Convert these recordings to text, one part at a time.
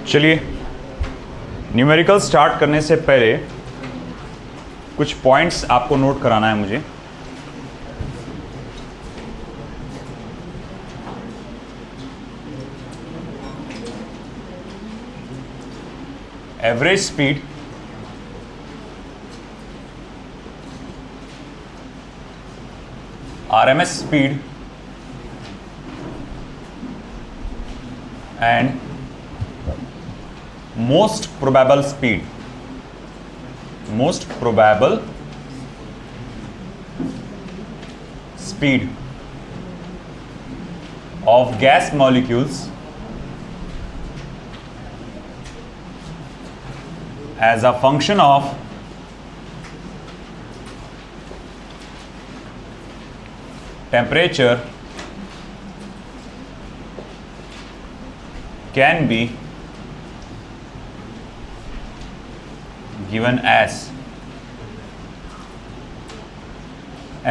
चलिए, numerical start करने से पहले कुछ पॉइंट्स आपको नोट कराना है मुझे। Average speed RMS speed and most probable speed of gas molecules as a function of temperature can be given as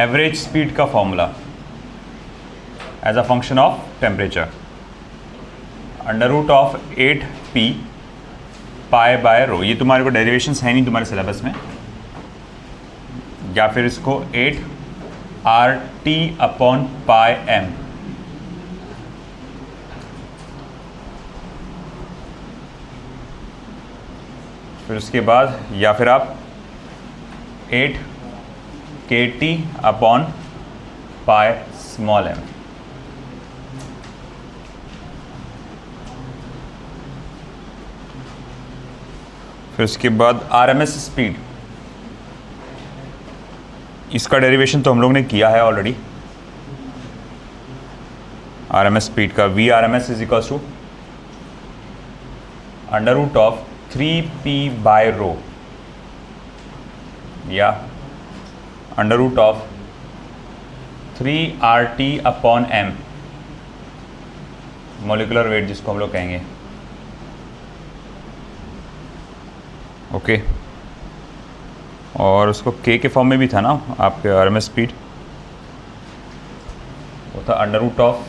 average speed का formula as a function of temperature under root of 8p pi by rho. ये तुम्हारे को derivations है नहीं तुम्हारे syllabus में, या फिर इसको 8RT अपॉन पाई m। फिर उसके बाद या फिर आप 8KT upon pi small m। फिर उसके बाद RMS स्पीड, इसका डेरिवेशन तो हम लोग ने किया है ऑलरेडी। RMS स्पीड का VRMS is equal to under root of 3p by rho या under root of 3RT upon m, molecular weight जिसको हम लोग कहेंगे। ओके और उसको k के फॉर्म में भी था ना आपके RMS स्पीड, वो था under root of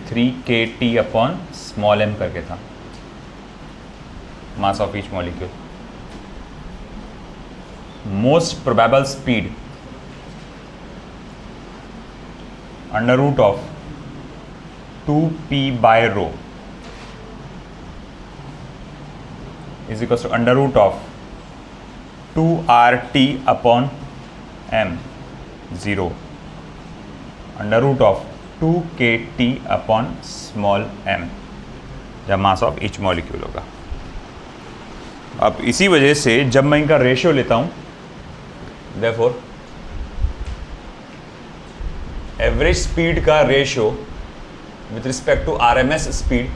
3KT upon small m करके था, mass of each molecule. Most probable speed under root of 2p by rho is equal to under root of 2RT upon m 0 under root of 2KT upon small m, या मास of each molecule होगा। अब इसी वजह से जब मैं इनका ratio लेता हूं, देयरफॉर एवरेज स्पीड का ratio with respect to RMS speed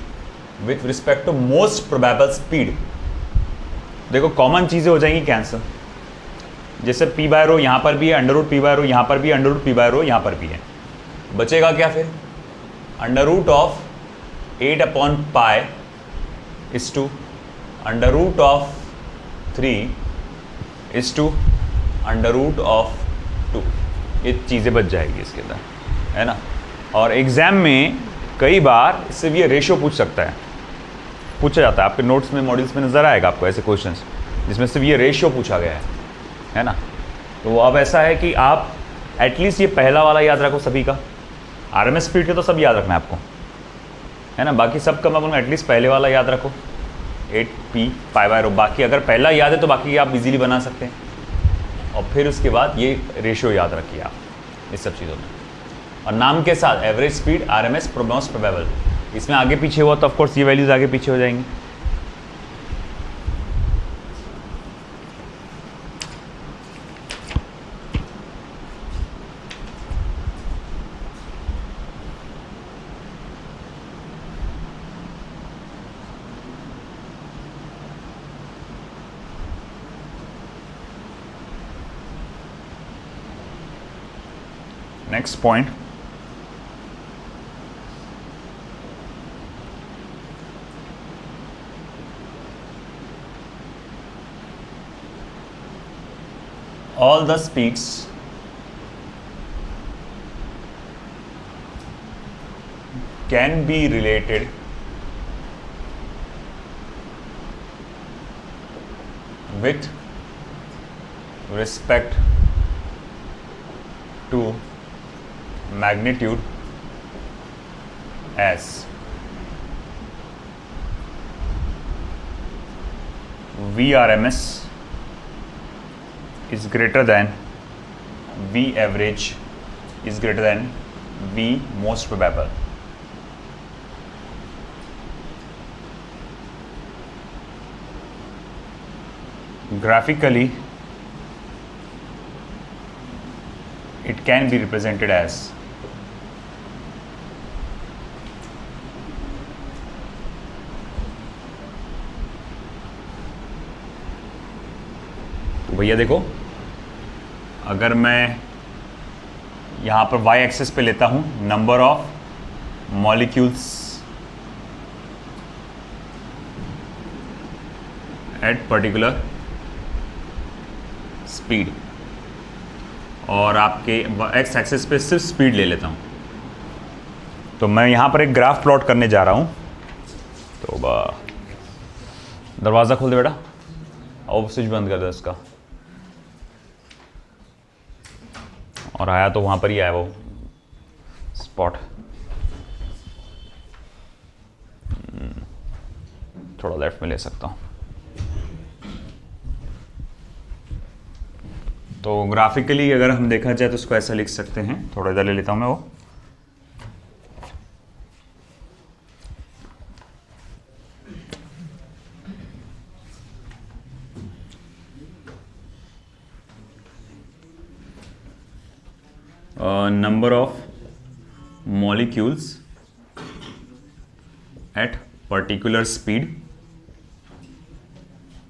with respect to most probable speed, देखो कॉमन चीज़ें हो जाएंगी कैंसिल। जैसे p बाय रो यहाँ पर भी है, under root p by rho यहाँ पर भी है, under root p by rho यहाँ पर भी है। बचेगा क्या फिर? Under root of 8 upon pi is two under root of 3 is two under root of 2। ये चीज़ें बच जाएगी इसके अंदर, है ना। और एग्ज़ाम में कई बार इससे भी ये रेशियो पूछ सकता है, पूछा जाता है। आपके नोट्स में मॉड्यूल्स में नज़र आएगा आपको ऐसे क्वेश्चंस जिसमें सिर्फ ये रेशियो पूछा गया है ना। तो अब ऐसा है कि आप एटलीस्ट ये पहला वाला याद रखो सभी का, RMS स्पीड के तो सब याद रखना है आपको, है ना। बाकी सब का मैं बोलूँगा एटलीस्ट पहले वाला याद रखो 8p पाई बाय रो। बाकी अगर पहला याद है तो बाकी आप इजीली बना सकते हैं। और फिर उसके बाद ये रेशियो याद रखिए आप इस सब चीज़ों में, और नाम के साथ average speed RMS most probable. इसमें आगे पीछे हुआ तो ऑफकोर्स ये वैल्यूज़ आगे पीछे हो जाएंगी। Next point, all the speeds can be related with respect to magnitude as Vrms is greater than V average is greater than V most probable. Graphically, it can be represented as तो भैया देखो, अगर मैं यहाँ पर y axis पे लेता हूँ number of molecules at particular speed और आपके एक्स एक्सिस पे सिर्फ स्पीड ले लेता हूँ, तो मैं यहाँ पर एक ग्राफ प्लॉट करने जा रहा हूँ। तो दरवाज़ा खोल दे बेटा और स्विच बंद कर दे इसका। और आया तो वहाँ पर ही आया वो स्पॉट। थोड़ा लेफ्ट में ले सकता हूँ। तो ग्राफिकली अगर हम देखा जाए तो उसको ऐसा लिख सकते हैं, थोड़ा इधर ले लेता हूँ मैं वो। Number of molecules at particular speed,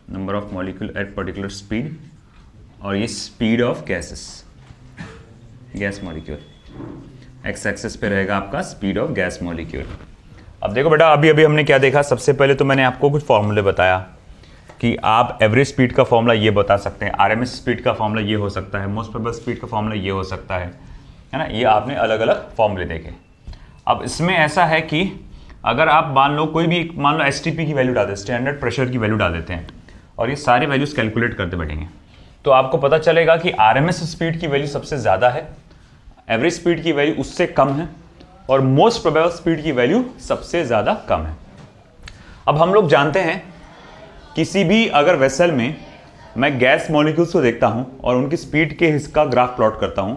number of molecule at particular speed, और ये speed of gases, gas molecule. X axis पे रहेगा आपका स्पीड ऑफ गैस मॉलिक्यूल। अब देखो बेटा, अभी अभी हमने क्या देखा, सबसे पहले तो मैंने आपको कुछ फॉर्मूले बताया कि आप एवरेज स्पीड का फॉर्मूला ये बता सकते हैं, आरएमएस स्पीड का फॉर्मूला ये हो सकता है, मोस्ट प्रोबेबल स्पीड का फॉर्मूला ये हो सकता है ना। ये आपने अलग अलग फॉर्मूले देखे। अब इसमें ऐसा है कि अगर आप मान लो कोई भी, मान लो एसटीपी की वैल्यू डाल देते, स्टैंडर्ड प्रेशर की वैल्यू डाल देते हैं और ये सारे वैल्यूज कैलकुलेट करते बैठेंगे, तो आपको पता चलेगा कि आरएमएस स्पीड की वैल्यू सबसे ज़्यादा है, एवरेज स्पीड की वैल्यू उससे कम है और मोस्ट प्रोबेबल स्पीड की वैल्यू सबसे ज़्यादा कम है। अब हम लोग जानते हैं किसी भी अगर वेसल में मैं गैस मॉलिक्यूल्स को देखता हूं और उनकी स्पीड के इसका ग्राफ प्लॉट करता हूं,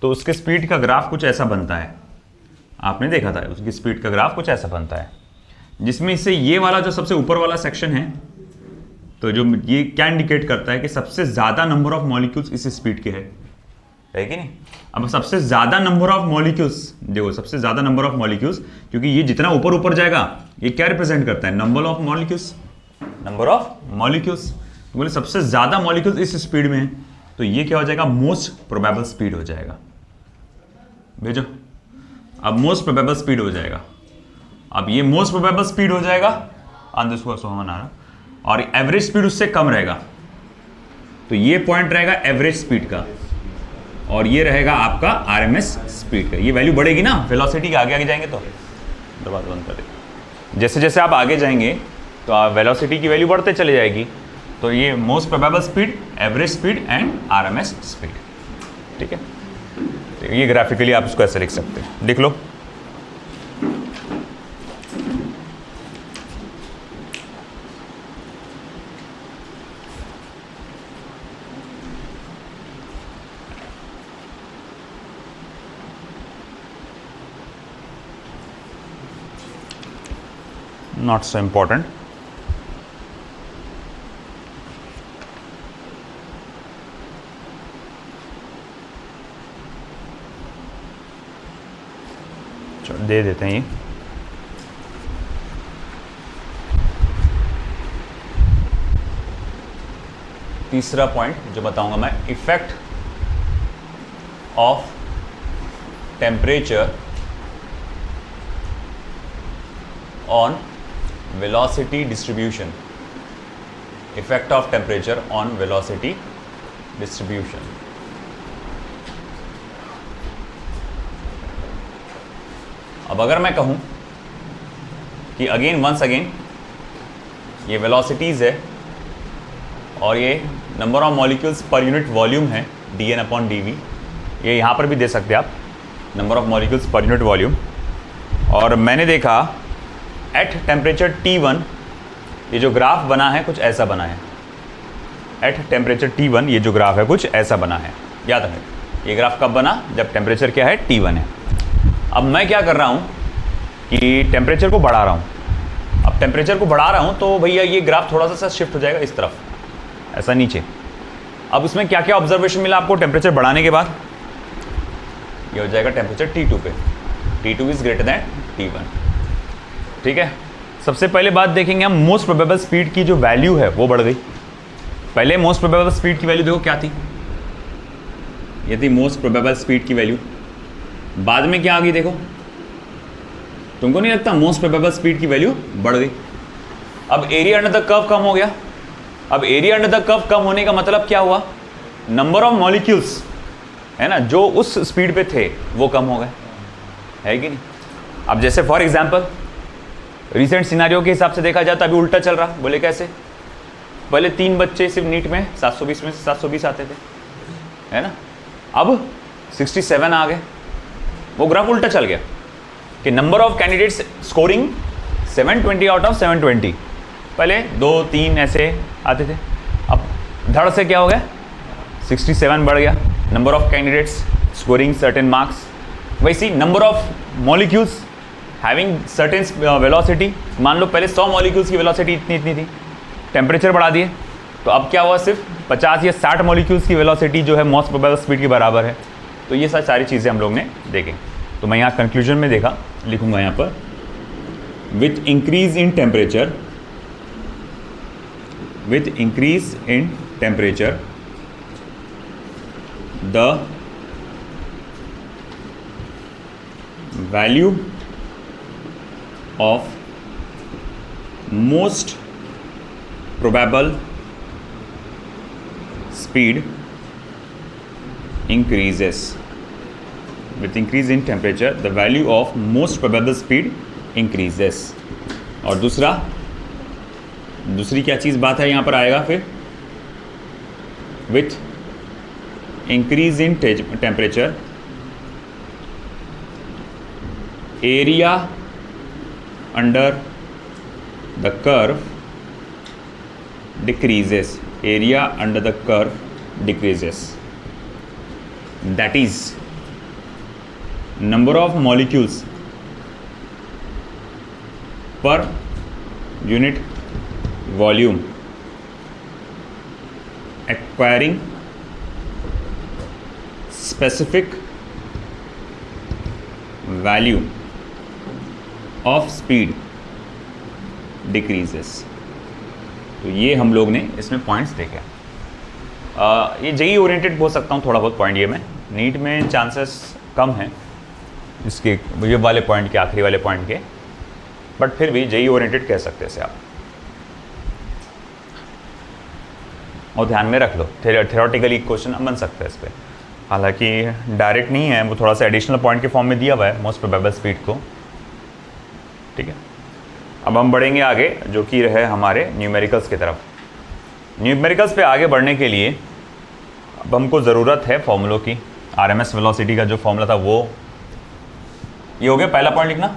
तो उसके स्पीड का ग्राफ कुछ ऐसा बनता है। आपने देखा था उसकी स्पीड का ग्राफ कुछ ऐसा बनता है, जिसमें से ये वाला जो सबसे ऊपर वाला सेक्शन है, तो जो ये क्या इंडिकेट करता है कि सबसे ज़्यादा नंबर ऑफ मॉलिक्यूल्स इस स्पीड के है कि नहीं। अब सबसे ज़्यादा नंबर ऑफ मॉलिक्यूल्स, देखो सबसे ज़्यादा नंबर ऑफ मॉलिक्यूल्स, क्योंकि ये जितना ऊपर ऊपर जाएगा ये क्या रिप्रेजेंट करता है, number of molecules, number of molecules. तो बोले सबसे ज़्यादा मॉलिक्यूल्स इस स्पीड में है, तो ये क्या हो जाएगा, मोस्ट प्रोबेबल स्पीड हो जाएगा। भेजो, अब मोस्ट प्रोबेबल स्पीड हो जाएगा। अब ये मोस्ट प्रोबेबल स्पीड हो जाएगा, अंदर सोहन आ रहा, और एवरेज स्पीड उससे कम रहेगा, तो ये पॉइंट रहेगा एवरेज स्पीड का और ये रहेगा आपका आरएमएस स्पीड का। ये वैल्यू बढ़ेगी ना वेलोसिटी के, आगे आगे जाएंगे तो दरवाजा बंद कर दे। जैसे जैसे आप आगे जाएंगे तो आप वेलोसिटी की वैल्यू बढ़ते चले जाएगी, तो ये most probable speed, average speed and RMS speed. ठीक है, तो ये ग्राफिकली आप इसको ऐसे लिख सकते हैं, लिख लो। Not so important. चलो दे देते हैं ये। तीसरा पॉइंट जो बताऊंगा मैं, effect of temperature on velocity distribution, effect of temperature on velocity distribution। अब अगर मैं कहूं कि अगेन वंस अगेन ये वेलोसिटीज है और ये number of molecules per unit volume है, dN/dV। ये यहाँ पर भी दे सकते हैं आप, number of molecules per unit volume. और मैंने देखा एट टेम्परेचर T1 ये जो ग्राफ बना है कुछ ऐसा बना है। एट टेम्परेचर T1 ये जो ग्राफ है कुछ ऐसा बना है। याद रखें, ये ग्राफ कब बना, जब टेम्परेचर क्या है, T1 है। अब मैं क्या कर रहा हूँ कि टेम्परेचर को बढ़ा रहा हूँ। अब टेम्परेचर को बढ़ा रहा हूँ तो भैया ये ग्राफ थोड़ा सा शिफ्ट हो जाएगा इस तरफ, ऐसा नीचे। अब उसमें क्या क्या ऑब्जर्वेशन मिला आपको टेम्परेचर बढ़ाने के बाद, ये हो जाएगा टेम्परेचर T2 पे, T2 is greater than T1। ठीक है, सबसे पहले बात देखेंगे हम, मोस्ट प्रोबेबल स्पीड की जो वैल्यू है वो बढ़ गई। पहले मोस्ट प्रोबेबल स्पीड की वैल्यू देखो क्या थी, ये थी मोस्ट प्रोबेबल स्पीड की वैल्यू। बाद में क्या आ गई देखो, तुमको नहीं लगता मोस्ट प्रोबेबल स्पीड की वैल्यू बढ़ गई। अब एरिया अंडर द कर्व कम हो गया। अब एरिया अंडर द कर्व कम होने का मतलब क्या हुआ, नंबर ऑफ मॉलिक्यूल्स है ना जो उस स्पीड पे थे वो कम हो गए, है कि नहीं। अब जैसे फॉर एग्जांपल रिसेंट सिनारियो के हिसाब से देखा जाए तो अभी उल्टा चल रहा। बोले कैसे, पहले 3 बच्चे सिर्फ नीट में 720 में से 720 आते थे, है ना, अब 67 आ गए। वो ग्राफ उल्टा चल गया कि number of candidates scoring 720 out of 720, पहले 2-3 ऐसे आते थे, अब धड़ से क्या हो गया, 67 बढ़ गया number of candidates scoring certain marks. वैसे number of molecules having certain velocity, मान लो पहले 100 मॉलिक्यूल्स की वेलोसिटी इतनी थी, टेम्परेचर बढ़ा दिए तो अब क्या हुआ, सिर्फ 50 या 60 मॉलिक्यूल्स की वेलोसिटी जो है मोस्ट प्रोबेबल स्पीड के बराबर है। तो ये सारी चीज़ें हम लोग ने देखें। तो मैं यहाँ कंक्लूजन में देखा, लिखूंगा यहाँ पर, with increase in temperature, with increase in temperature the value of most probable speed increases. With increase in temperature the value of most probable speed increases। और दूसरी क्या चीज़ बात है यहाँ पर आएगा फिर, with increase in temperature area under the curve decreases, area under the curve decreases, that is number of molecules per unit volume acquiring specific value of speed decreases. तो ये हम लोग ने इसमें पॉइंट्स देखे। ये जेई ओरिएंटेड बोल सकता हूँ थोड़ा बहुत पॉइंट, ये मैं नीट में चांसेस कम हैं इसके, ये वाले पॉइंट के, आखिरी वाले पॉइंट के, बट फिर भी जेई ओरिएंटेड कह सकते हैं इसे आप। और ध्यान में रख लो थ्योरेटिकली क्वेश्चन बन सकता है इस पर, हालांकि डायरेक्ट नहीं है, वो थोड़ा सा एडिशनल पॉइंट के फॉर्म में दिया हुआ है मोस्ट प्रोबेबल स्पीड को। ठीक है, अब हम बढ़ेंगे आगे जो कि है हमारे न्यूमेरिकल्स की तरफ। न्यूमेरिकल्स पे आगे बढ़ने के लिए अब हमको ज़रूरत है फॉर्मूलों की। आरएमएस वेलोसिटी का जो फॉर्मूला था वो ये हो गया, पहला पॉइंट लिखना।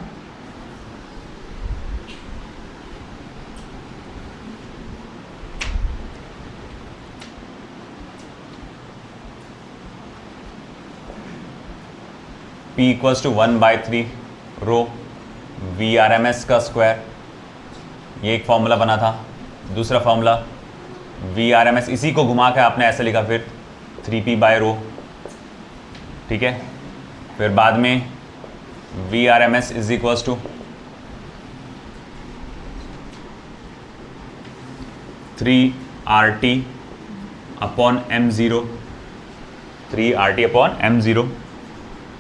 P equals to 1/3 rho VRMS का स्क्वायर, ये एक फॉर्मूला बना था। दूसरा फॉर्मूला VRMS, इसी को घुमा के आपने ऐसे लिखा फिर 3p/ρ। ठीक है, फिर बाद में VRMS is equals to 3RT upon m0, 3RT upon m0।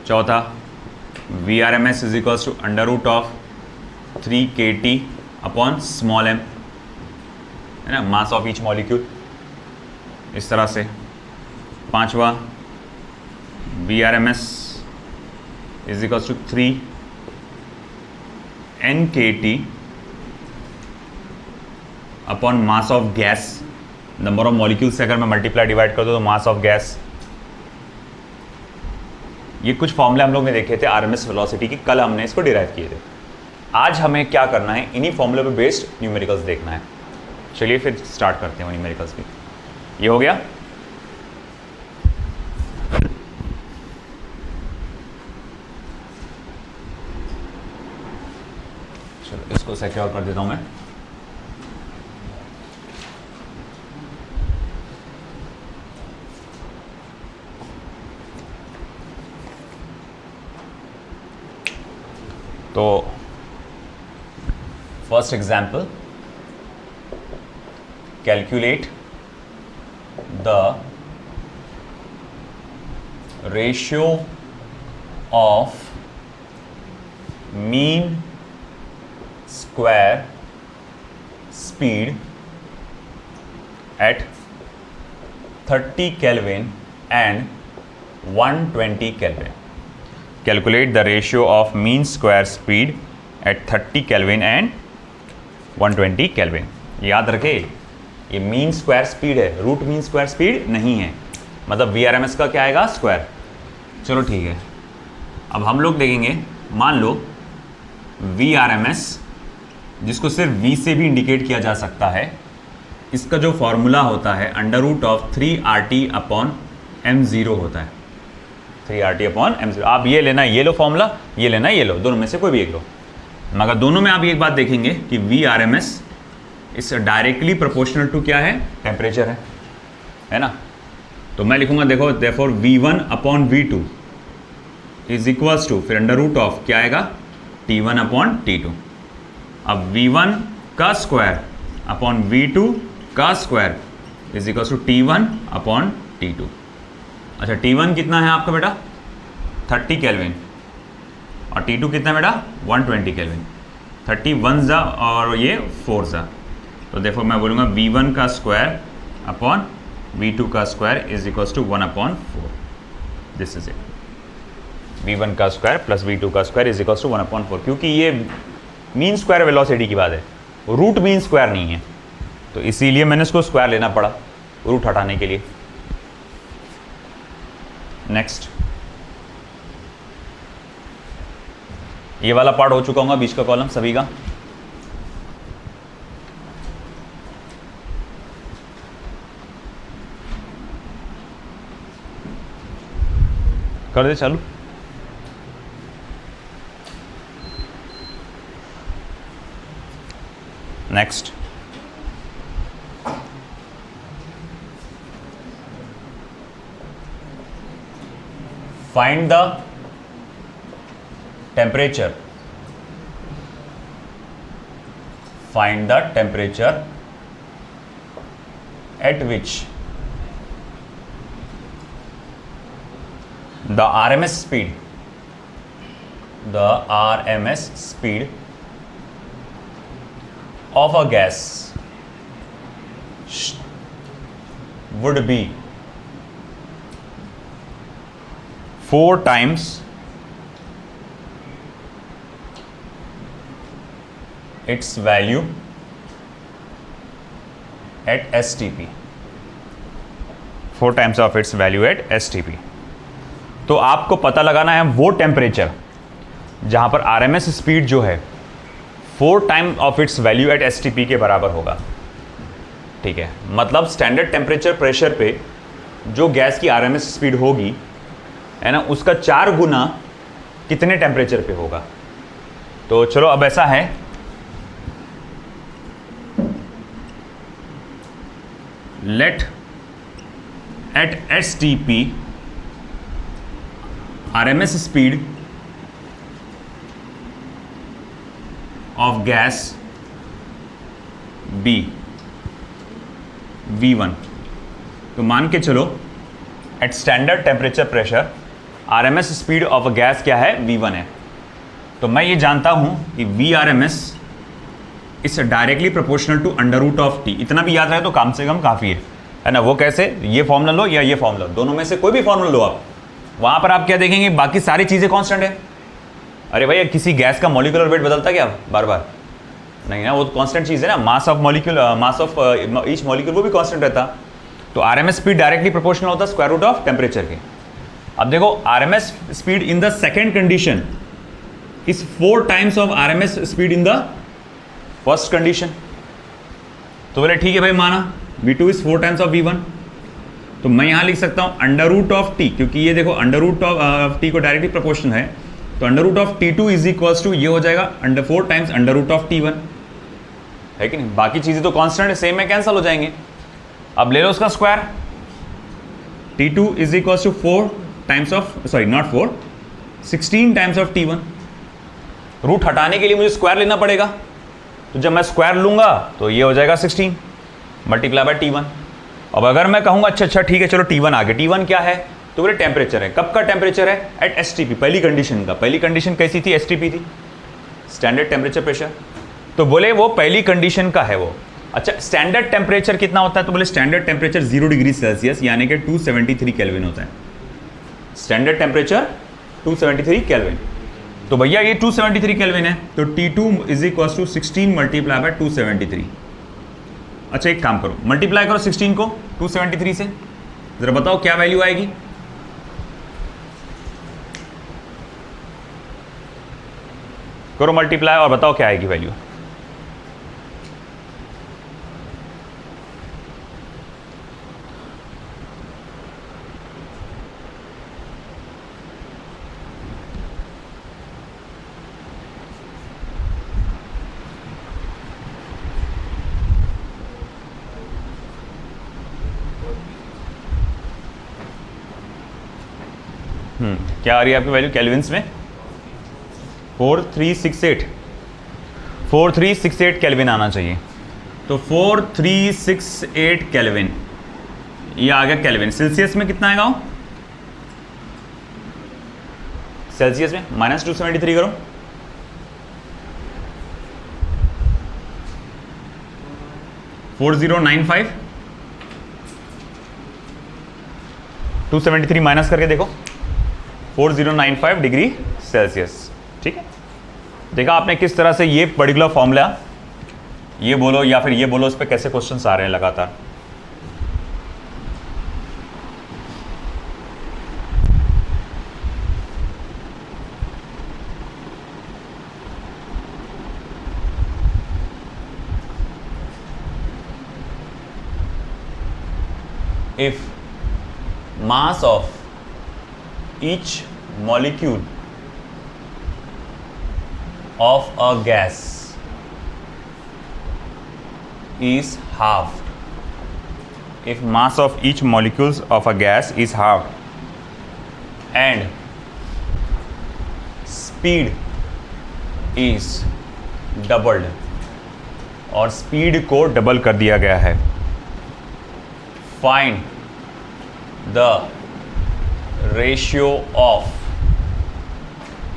चौथा VRMS is equals to √ 3kT upon small m, है ना, मास ऑफ ईच मॉलिक्यूल, इस तरह से। पांचवा VRMS is equals to 3 NKT upon mass of gas, number of molecules से अगर मैं मल्टीप्लाई डिवाइड कर दूँ तो मास ऑफ गैस। ये कुछ फॉर्मूले हम लोग ने देखे थे आरएमएस वेलोसिटी की, कल हमने इसको डिराइव किए थे। आज हमें क्या करना है, इन्हीं फॉर्मूले पे बेस्ड न्यूमेरिकल्स देखना है। चलिए फिर स्टार्ट करते हैं न्यूमेरिकल्स भी। ये हो गया। चलो इसको सिक्योर कर देता हूं मैं। तो first example, calculate the ratio of mean square speed at 30 Kelvin and 120 Kelvin. Calculate the ratio of mean square speed at 30 Kelvin and 120 Kelvin. याद रखे, ये मीन स्क्वायर स्पीड है, रूट मीन स्क्वायर स्पीड नहीं है, मतलब VRMS का क्या आएगा, स्क्वायर। चलो ठीक है, अब हम लोग देखेंगे, मान लो VRMS जिसको सिर्फ V से भी इंडिकेट किया जा सकता है, इसका जो फॉर्मूला होता है √3RT/m0 होता है, 3RT/m0। आप ये लेना, ये लो फॉर्मूला, ये लेना, ये लो, दोनों में से कोई भी एक लो। मगर दोनों में आप एक बात देखेंगे कि VRMS इस डायरेक्टली प्रोपोर्शनल टू क्या है, टेम्परेचर है ना। तो मैं लिखूंगा, देखो, therefore V1/V2 is equals to, फिर √, क्या आएगा, T1/T2। अब V1 का स्क्वायर अपॉन V2 का square is equals to T1/T2। अच्छा, T1 कितना है आपका बेटा, 30 Kelvin, और T2 कितना है बेटा, 120 Kelvin। 31 जा और ये 4 जा, तो देखो मैं बोलूँगा V1 का स्क्वायर अपॉन V2 का square is equals to 1/4। This is it. V1 का स्क्वायर प्लस V2 का स्क्वायर इज इक्वल्स टू 1/4, क्योंकि ये मीन स्क्वायर वेलोसिटी की बात है, रूट मीन स्क्वायर नहीं है, तो इसीलिए मैंने इसको स्क्वायर लेना पड़ा रूट हटाने के लिए। नेक्स्ट, ये वाला पार्ट हो चुका होगा, बीच का कॉलम सभी का। कर दे चालू। Next, find the temperature, find the temperature at which the RMS speed, the RMS speed of a gas would be 4 times its value at STP, 4 times of its value at STP। तो आपको पता लगाना है वो temperature जहां पर RMS speed जो है 4 time of its value at STP के बराबर होगा। ठीक है, मतलब स्टैंडर्ड टेम्परेचर प्रेशर पे जो गैस की RMS स्पीड होगी, है ना, उसका 4 गुना कितने टेम्परेचर पे होगा। तो चलो अब ऐसा है, let at STP RMS speed of gas B V1। तो मान के चलो at standard temperature pressure RMS speed of a gas क्या है, V1 है। तो मैं ये जानता हूं कि VRMS इस डायरेक्टली प्रोपोर्शनल टू √T। इतना भी याद रहे तो कम से कम काफ़ी है ना। वो कैसे, ये फॉर्मूला लो या ये फॉर्मूला, दोनों में से कोई भी फॉर्मूला लो आप, वहां पर आप क्या देखेंगे, बाकी सारी चीज़ें कॉन्स्टेंट है। अरे भाई, किसी गैस का मॉलिक्यूलर वेट बदलता क्या बार बार, नहीं ना, वो कांस्टेंट चीज़ है ना, mass of molecule, mass of each molecule वो भी कांस्टेंट रहता। तो आरएमएस स्पीड डायरेक्टली प्रोपोर्शनल होता स्क्वायर रूट ऑफ टेम्परेचर के। अब देखो RMS speed in the second condition is 4 times of RMS speed in the first condition. तो बोले ठीक है भाई, माना V2 is 4 times of V1, तो मैं यहाँ लिख सकता हूँ अंडर रूट ऑफ टी, क्योंकि ये देखो अंडर रूट ऑफ टी को डायरेक्टली प्रोपोर्शन है, तो under root of T2 is equals to ये हो जाएगा under 4 times under root of T1, है कि नहीं। बाकी चीज़ें तो कांस्टेंट है, सेम में कैंसिल हो जाएंगे। अब ले लो उसका square, T2 is equals to 4 times of, sorry not 4, 16 times of T1। Root हटाने के लिए मुझे स्क्वायर लेना पड़ेगा, तो जब मैं स्क्वायर लूंगा तो ये हो जाएगा 16 मल्टीप्लाई बाय T1। अब अगर मैं कहूँगा अच्छा ठीक है चलो T1 आ गया, T1 क्या है, तो बोले टेम्परेचर है। कब का टेम्परेचर है? एट STP, पहली कंडीशन का। पहली कंडीशन कैसी थी? STP थी, स्टैंडर्ड टेम्परेचर प्रेशर। तो बोले वो पहली कंडीशन का है वो। अच्छा स्टैंडर्ड टेम्परेचर कितना होता है? तो बोले स्टैंडर्ड टेम्परेचर 0 डिग्री सेल्सियस यानी कि 273 केल्विन होता है। Standard temperature 273 kelvin. तो भैया ये 273 केल्विन है, तो T2 is equal to 16 multiply by 273। अच्छा एक काम करो, मल्टीप्लाई करो 16 को 273 से, जरा बताओ क्या वैल्यू आएगी। करो मल्टीप्लाई और बताओ क्या आएगी वैल्यू। क्या आ रही है आपकी वैल्यू केल्विन्स में? 4368 केल्विन आना चाहिए। तो 4368 केल्विन, ये आ गया केल्विन। सेल्सियस में कितना आएगा? सेल्सियस में -273 करो, -4095, 273 माइनस करके देखो, 4095 डिग्री सेल्सियस। ठीक है, देखा आपने किस तरह से ये पर्टिकुलर फॉर्मूला, ये बोलो या फिर ये बोलो, इस पर कैसे क्वेश्चंस आ रहे हैं लगातार। If mass of each molecule of a gas is halved, if mass of each molecules of a gas is halved and speed is doubled, और स्पीड को डबल कर दिया गया है, find the ratio of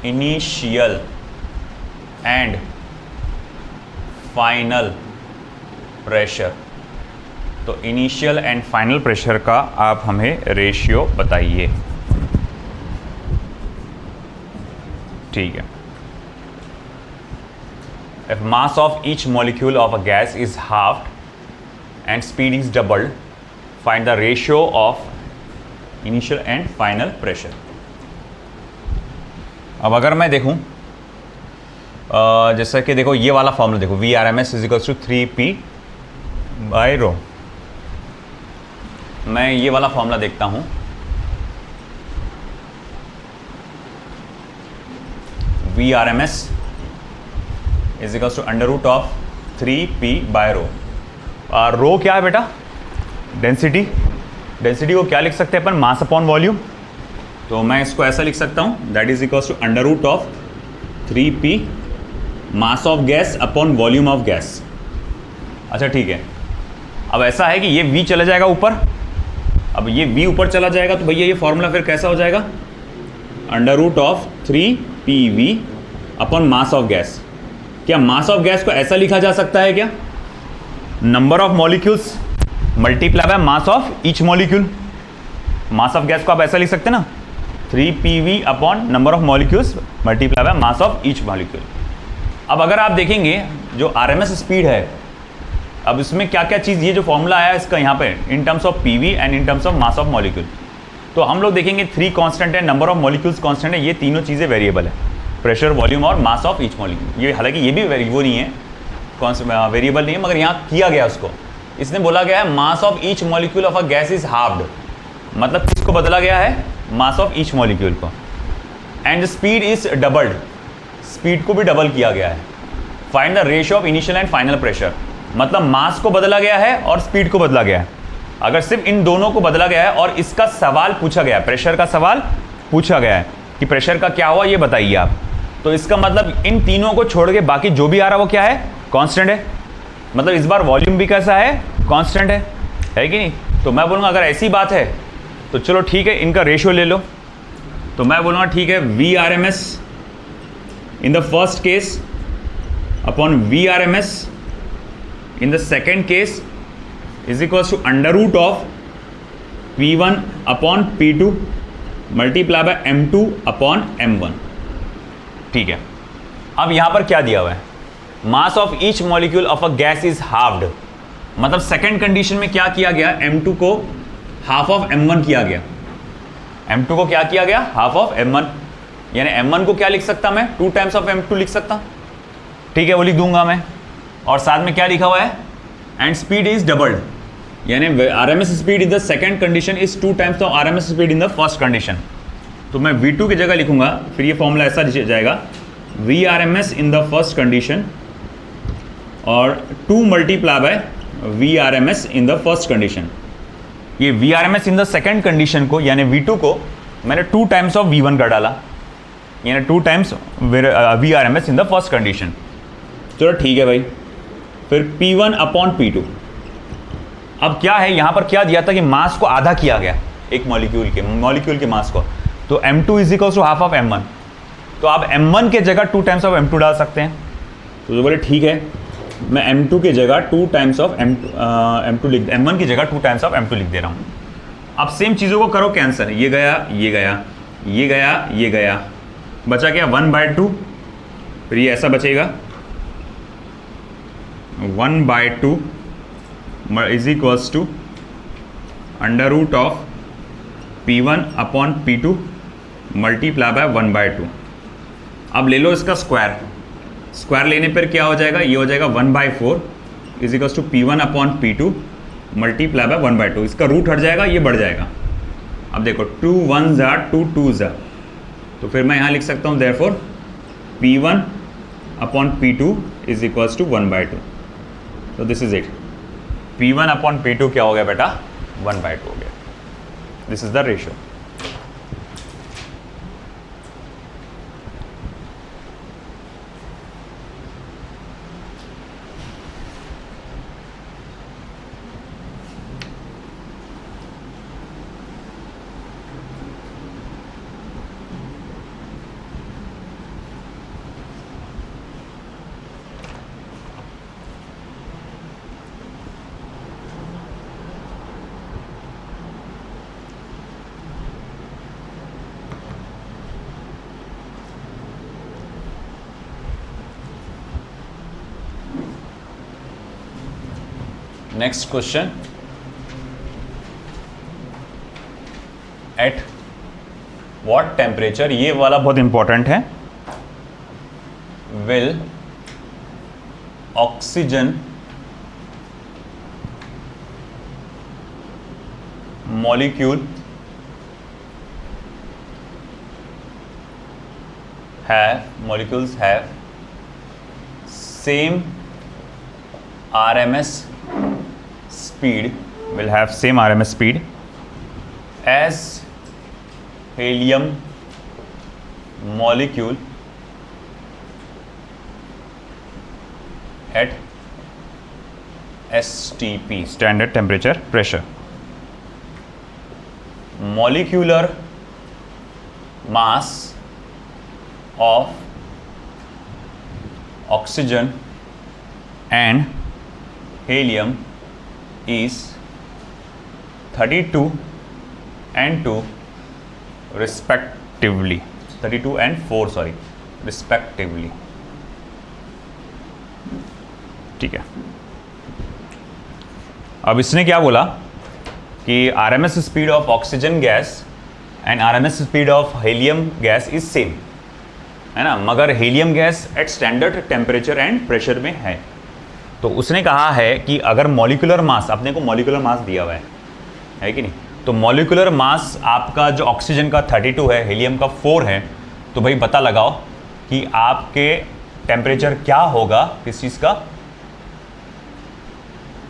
initial and final pressure। तो initial and final pressure का आप हमें रेशियो बताइए। ठीक है, if mass of each molecule of a gas is halved and speed is doubled, find the ratio of initial and final pressure। अब अगर मैं देखूं जैसा कि देखो ये वाला फॉर्मूला देखो, VRMS is equals to 3P/ρ। मैं ये वाला फॉर्मूला देखता हूं, VRMS is equals to under root of 3P/ρ। Rho क्या है बेटा? डेंसिटी। डेंसिटी को क्या लिख सकते हैं अपन? मास अपॉन वॉल्यूम। तो मैं इसको ऐसा लिख सकता हूँ, that is equals to under root of 3P mass of gas upon volume of gas. अच्छा ठीक है, अब ऐसा है कि ये V चला जाएगा ऊपर, अब ये V ऊपर चला जाएगा तो भैया ये फॉर्मूला फिर कैसा हो जाएगा? Under root of 3PV upon mass of gas. क्या मास ऑफ गैस को ऐसा लिखा जा सकता है क्या? Number of molecules multiply by mass of each molecule. Mass of gas को आप ऐसा लिख सकते हैं ना, 3PV upon number of molecules multiply by mass of each molecule. अब अगर आप देखेंगे जो आरएमएस स्पीड है, अब इसमें क्या क्या चीज़, ये जो फॉर्मूला आया इसका यहाँ पे in terms of PV and in terms of mass of molecule, तो हम लोग देखेंगे 3 कांस्टेंट है, नंबर ऑफ मॉलिक्यूल्स कांस्टेंट है, ये तीनों चीज़ें वेरिएबल है, प्रेशर, वॉल्यूम और मास ऑफ ईच मॉलिक्यूल। ये हालांकि ये भी वो नहीं है, वेरिएबल नहीं है, मगर यहाँ किया गया उसको, इसने बोला गया है मास of each molecule of a gas is halved, मतलब किसको बदला गया है, मास ऑफ ईच मॉलिक्यूल को, and speed is doubled, speed को भी डबल किया गया है। Find the ratio of initial and final pressure, मतलब मास को बदला गया है और स्पीड को बदला गया है। अगर सिर्फ इन दोनों को बदला गया है और इसका सवाल पूछा गया है, प्रेशर का सवाल पूछा गया है कि प्रेशर का क्या हुआ ये बताइए आप, तो इसका मतलब इन तीनों को छोड़ के बाकी जो भी आ रहा है वो क्या है, कांस्टेंट है। मतलब इस बार वॉल्यूम भी कैसा है, कांस्टेंट है कि नहीं। तो मैं बोलूँगा अगर ऐसी बात है तो चलो ठीक है, इनका रेशियो ले लो, तो मैं बोलूँगा ठीक है V R M S in the first case upon V R M S in the second case is equals to under root of P1 upon P2 multiply by M2 upon M1। ठीक है, अब यहाँ पर क्या दिया हुआ है, मास of each molecule of a gas is halved, मतलब सेकेंड कंडीशन में क्या किया गया, M2 को हाफ ऑफ M1 किया गया, M2 को क्या किया गया, हाफ ऑफ M1, यानी M1 को क्या लिख सकता मैं, 2 टाइम्स ऑफ M2 लिख सकता, ठीक है वो लिख दूंगा मैं। और साथ में क्या लिखा हुआ है, एंड स्पीड इज डबल्ड, यानी RMS speed in the second condition is 2 times of RMS speed in the first condition. तो मैं V2 की जगह लिखूंगा, फिर ये फॉर्मूला ऐसा जाएगा, V R M S in the first condition और 2 multiply by V R M S in the first condition. ये V R M S in the second condition को यानी V2 को मैंने 2 टाइम्स ऑफ V1 कर डाला, यानी 2 times V R M S in the first condition. चलो ठीक है भाई, फिर P1 अपॉन P2। अब क्या है, यहाँ पर क्या दिया था कि मास को आधा किया गया एक मॉलिक्यूल के मास को, तो M2 is equals to half of M1, तो आप M1 के जगह 2 टाइम्स ऑफ M2 डाल सकते हैं। तो बोले ठीक है, मैं M2 की जगह 2 टाइम्स ऑफ M2 लिख, M1 की जगह 2 टाइम्स ऑफ M2 लिख दे रहा हूँ। अब सेम चीज़ों को करो कैंसिल, ये गया ये गया ये गया ये गया, बचा क्या 1/2, फिर ये ऐसा बचेगा 1/2 is equals to under root of P1 upon P2 multiply by 1/2। अब ले लो इसका स्क्वायर लेने पर क्या हो जाएगा, ये हो जाएगा 1/4 is equals to P1 upon P2 multiply by 1/2। इसका रूट हट जाएगा, ये बढ़ जाएगा। अब देखो 2 1 ज़ा 2 2 ज़ा, तो फिर मैं यहाँ लिख सकता हूँ therefore P1 upon P2 is equals to 1/2। तो this is it, P1 upon P2 क्या हो गया बेटा, 1/2 हो गया। This is the ratio. Next question, at what temperature, ये वाला बहुत इंपॉर्टेंट है, will oxygen molecule molecules have same RMS speed, will have same RMS speed as helium molecule at STP, standard temperature pressure. Molecular mass of oxygen and helium is 32 and 2 respectively, 32 and 4 sorry respectively. ठीक है, अब इसने क्या बोला कि RMS speed of oxygen gas and RMS speed of helium gas is same, है ना, मगर helium gas at standard temperature and pressure में है। तो उसने कहा है कि अगर मॉलिक्यूलर मास, अपने को मॉलिक्यूलर मास दिया हुआ है कि नहीं, तो मॉलिक्यूलर मास आपका जो ऑक्सीजन का 32 है, हीलियम का 4 है, तो भाई पता लगाओ कि आपके टेम्परेचर क्या होगा, किस चीज़ का,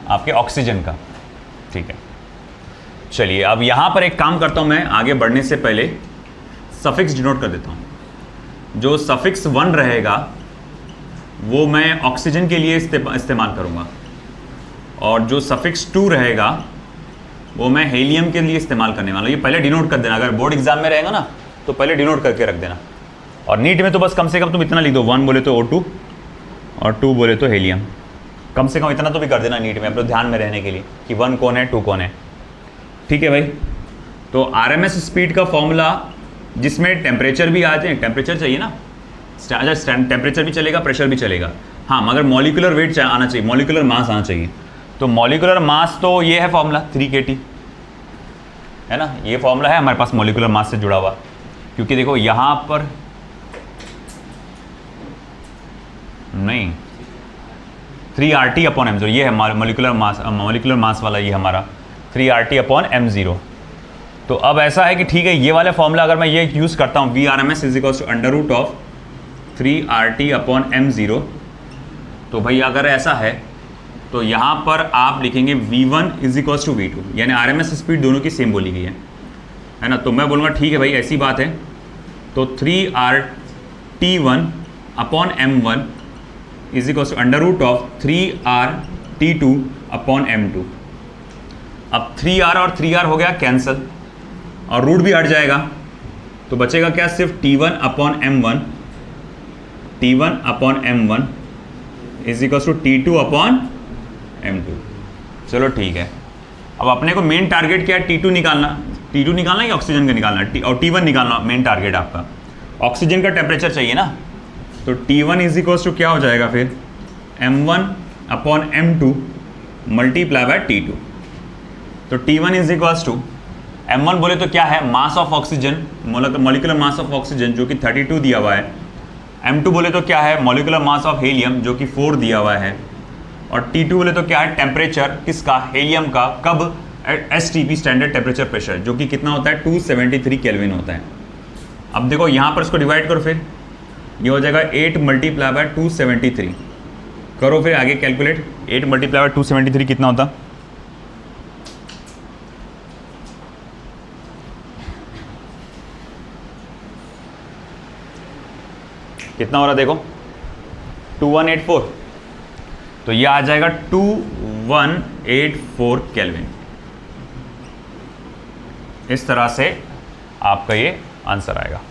आपके ऑक्सीजन का। ठीक है, चलिए अब यहाँ पर एक काम करता हूँ मैं, आगे बढ़ने से पहले सफिक्स डिनोट कर देता हूँ। जो सफिक्स 1 रहेगा वो मैं ऑक्सीजन के लिए इस्तेमाल करूँगा, और जो सफिक्स 2 रहेगा वो मैं हीलियम के लिए इस्तेमाल करने वाला हूँ। ये पहले डिनोट कर देना, अगर बोर्ड एग्जाम में रहेगा ना तो पहले डिनोट करके रख देना, और नीट में तो बस कम से कम तुम इतना लिख दो, 1 बोले तो O2 और 2 बोले तो हीलियम, कम से कम इतना तो भी कर देना नीट में, अपने ध्यान में रहने के लिए कि 1 कौन है 2 कौन है। ठीक है भाई, तो आरएमएस स्पीड का फॉर्मूला जिसमें टेम्परेचर भी आ जाए, टेम्परेचर चाहिए ना, अच्छा टेम्परेचर भी चलेगा, प्रेशर भी चलेगा, हाँ, मगर मॉलिक्यूलर वेट आना चाहिए, मॉलिक्यूलर मास आना चाहिए। तो मॉलिक्यूलर मास तो ये है फॉर्मूला 3 kT, है ना, ये फॉर्मूला है हमारे पास मॉलिक्यूलर मास से जुड़ा हुआ, क्योंकि देखो यहाँ पर नहीं 3RT/m0, ये है मॉलिक्यूलर मास वाला, ये हमारा 3RT/m0। तो अब ऐसा है कि ठीक है, ये वाला फॉर्मूला अगर मैं ये यूज़ करता हूँ, VRMS = 3RT/m0, तो भाई अगर ऐसा है तो यहाँ पर आप लिखेंगे V1 = V2, यानी आरएमएस स्पीड दोनों की सेम बोली गई है ना। तो मैं बोलूँगा ठीक है भाई, ऐसी बात है, तो 3RT1/m1 = 3RT2/m2। अब 3R और 3R हो गया कैंसिल, और रूट भी हट जाएगा, तो बचेगा क्या, सिर्फ T1/m1 = T2/m2। चलो ठीक है, अब अपने को मेन टारगेट क्या है, T2 निकालना या ऑक्सीजन का निकालना, और T1 निकालना मेन टारगेट आपका, ऑक्सीजन का टेम्परेचर चाहिए ना। तो T1 = क्या हो जाएगा फिर, m1/m2 × T2। तो T1 = m1 बोले तो क्या है, mass of oxygen, molecular mass of oxygen जो कि 32 दिया हुआ है। m2 बोले तो क्या है, मॉलिक्यूलर मास ऑफ हीलियम जो कि 4 दिया हुआ है। और T2 बोले तो क्या है, टेम्परेचर किसका, हीलियम का, कब, STP स्टैंडर्ड टेम्परेचर प्रेशर, जो कि कितना होता है 273 केल्विन होता है। अब देखो यहाँ पर इसको डिवाइड करो, फिर ये हो जाएगा 8 × 273, करो फिर आगे कैलकुलेट, 8 × 273 कितना होता, कितना हो रहा देखो, 2184, तो ये आ जाएगा 2184 केल्विन। इस तरह से आपका ये आंसर आएगा।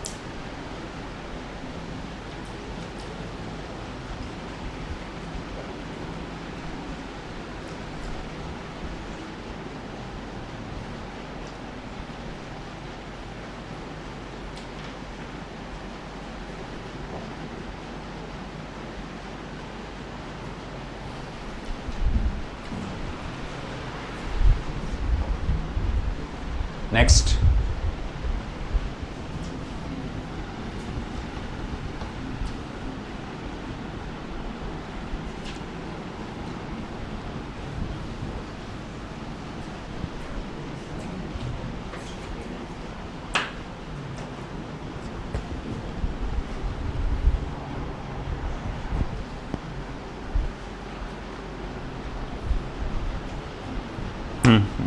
नेक्स्ट,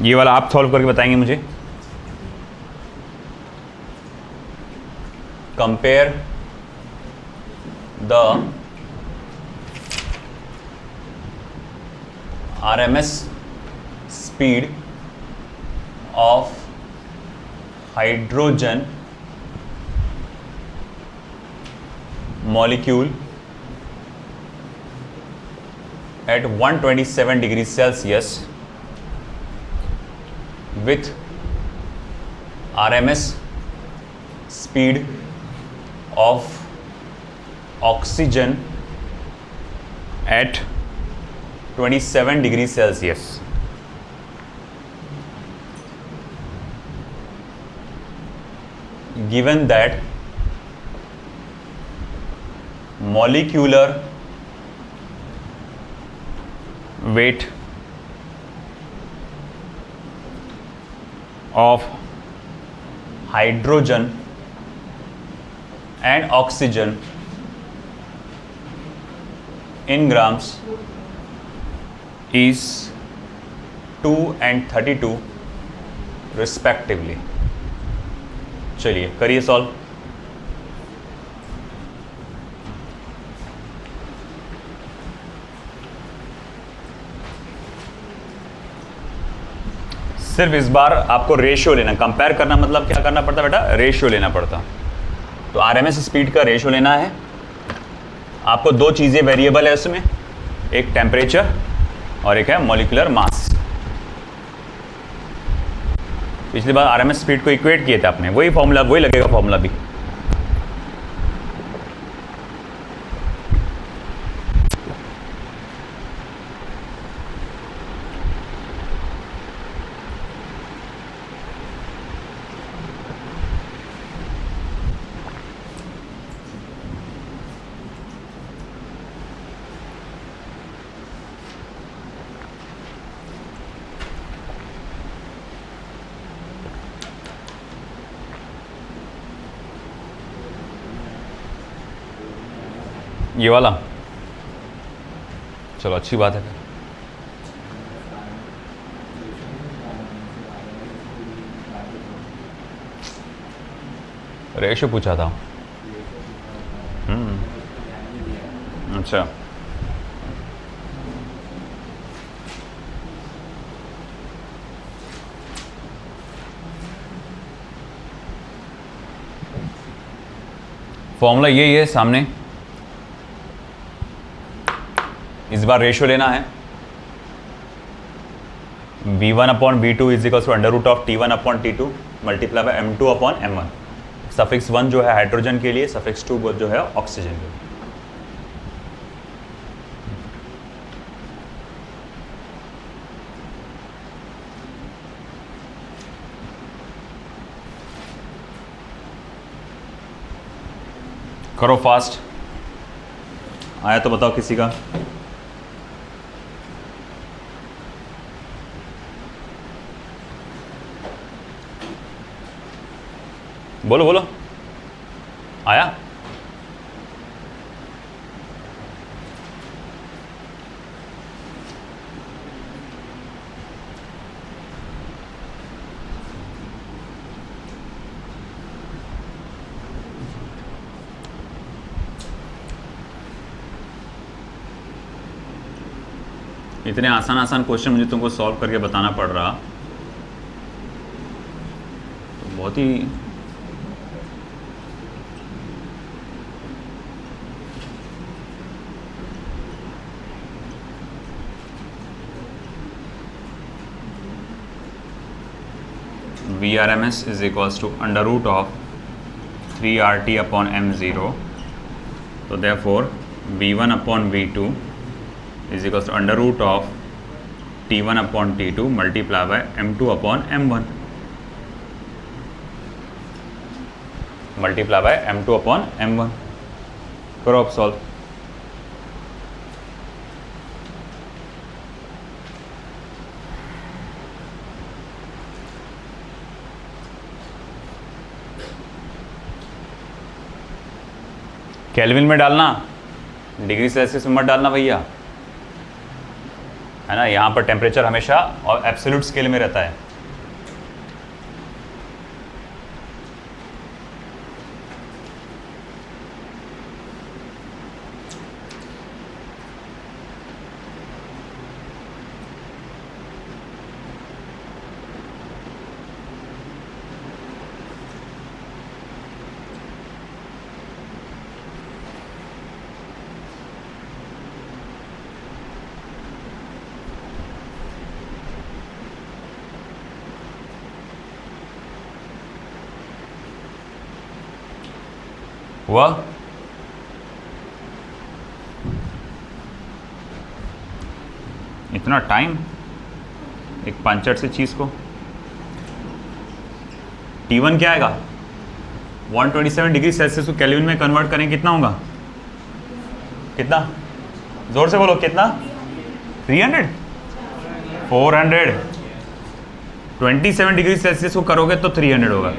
ये वाला आप सॉल्व करके बताएंगे मुझे। Compare the RMS speed of hydrogen molecule at 127 degrees Celsius with RMS speed of oxygen at 27 degree Celsius. Given that molecular weight of hydrogen and oxygen in grams is 2 and 32 respectively। चलिए करिए solve. सिर्फ इस बार आपको ratio लेना, compare करना मतलब क्या करना पड़ता बेटा, रेशियो लेना पड़ता। तो आरएमएस स्पीड का रेशियो लेना है आपको। दो चीज़ें वेरिएबल है उसमें, एक टेम्परेचर और एक है मॉलिक्यूलर मास। पिछली बार आरएमएस स्पीड को इक्वेट किए थे आपने, वही फॉर्मूला, वही लगेगा फॉर्मूला भी। ये वाला, चलो अच्छी बात है। रेशो पूछा था। अच्छा, फॉर्मूला यही है सामने। इस बार रेशियो लेना है V1 upon V2 is equal to under root of T1 upon T2 multiply by M2 upon M1। Suffix 1 जो है हाइड्रोजन के लिए, सफिक्स 2 जो है ऑक्सीजन के लिए। करो फास्ट, आया तो बताओ किसी का। बोलो बोलो, आया? इतने आसान आसान क्वेश्चन मुझे तुमको सॉल्व करके बताना पड़ रहा, तो बहुत ही VRMS is equals to under root of 3RT upon M0. So therefore V1 upon V2 is equals to under root of T1 upon T2 multiply by M2 upon M1 multiply by M2 upon M1। करो अब solve. Kelvin में डालना, degree Celsius में मत डालना भैया, है ना। यहाँ पर टेम्परेचर हमेशा और एब्सोल्यूट स्केल में रहता है। हुआ? इतना टाइम एक पांचट से चीज़ को। T1 क्या आएगा? 127 डिग्री सेल्सियस को केल्विन में कन्वर्ट करें कितना होगा? कितना? जोर से बोलो कितना? 300? 400। 27 डिग्री सेल्सियस को करोगे तो 300 होगा।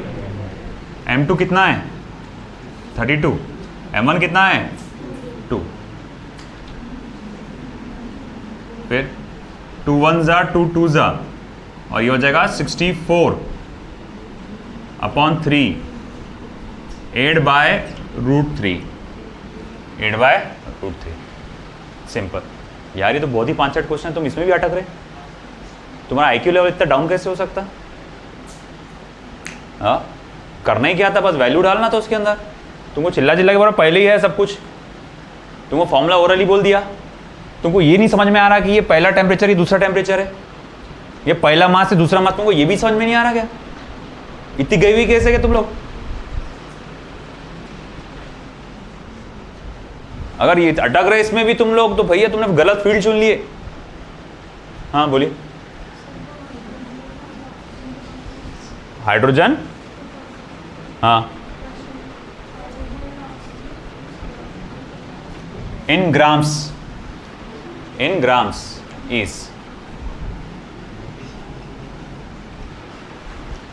M2 कितना है? 32। M1 कितना है? 2। फिर 2 1 जा 2 2 जा और ये हो जाएगा 64/3 8/√3 8/√3। सिंपल यार, ये तो बहुत ही पांचट क्वेश्चन है, तुम इसमें भी अटक रहे। तुम्हारा आईक्यू लेवल इतना डाउन कैसे हो सकता? हाँ, करना ही क्या था, बस वैल्यू डालना था उसके अंदर। तुमको चिल्ला चिल्ला के बोला पहले ही है सब कुछ, तुमको फॉर्मूला ओरली बोल दिया। तुमको ये नहीं समझ में आ रहा कि ये पहला टेम्परेचर ये दूसरा टेम्परेचर है, ये पहला मास से दूसरा मास, तुमको ये भी समझ में नहीं आ रहा क्या? इतनी गई हुई कैसे क्या तुम लोग? अगर ये अटक रहे इसमें भी तुम लोग तो भैया तुमने गलत फील्ड चुन लिए। हाँ बोलिए। हाइड्रोजन, हाँ, इन ग्राम्स इज,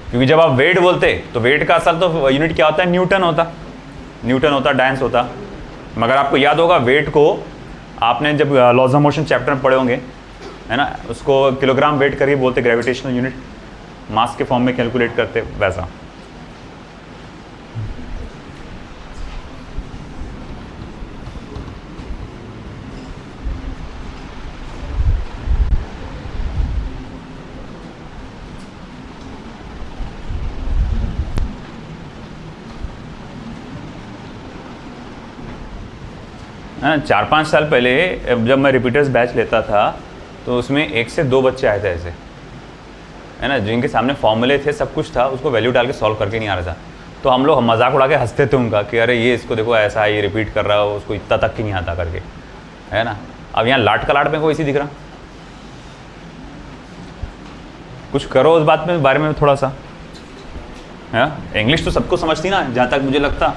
क्योंकि जब आप वेट बोलते तो वेट का असल तो यूनिट क्या होता है? न्यूटन होता, डायंस होता। मगर आपको याद होगा वेट को आपने जब लॉज ऑफ मोशन चैप्टर में पढ़े होंगे, है ना, उसको किलोग्राम वेट करके बोलते, ग्रेविटेशनल यूनिट मास के फॉर्म में कैलकुलेट करते, वैसा। हाँ, 4-5 साल पहले जब मैं रिपीटर्स बैच लेता था तो उसमें 1 से 2 बच्चे आए थे ऐसे, है ना, जिनके सामने फॉर्मूले थे, सब कुछ था, उसको वैल्यू डाल के सॉल्व करके नहीं आ रहा था। तो हम लोग मजाक उड़ा के हंसते थे उनका कि अरे ये इसको देखो ऐसा है, ये रिपीट कर रहा हो, उसको इतना तक की नहीं आता करके, है ना। अब यहाँ लाट का लाट में कोई इसी दिख रहा। कुछ करो उस बात में बारे में थोड़ा सा, है। इंग्लिश तो सबको समझती ना, जहाँ तक मुझे लगता।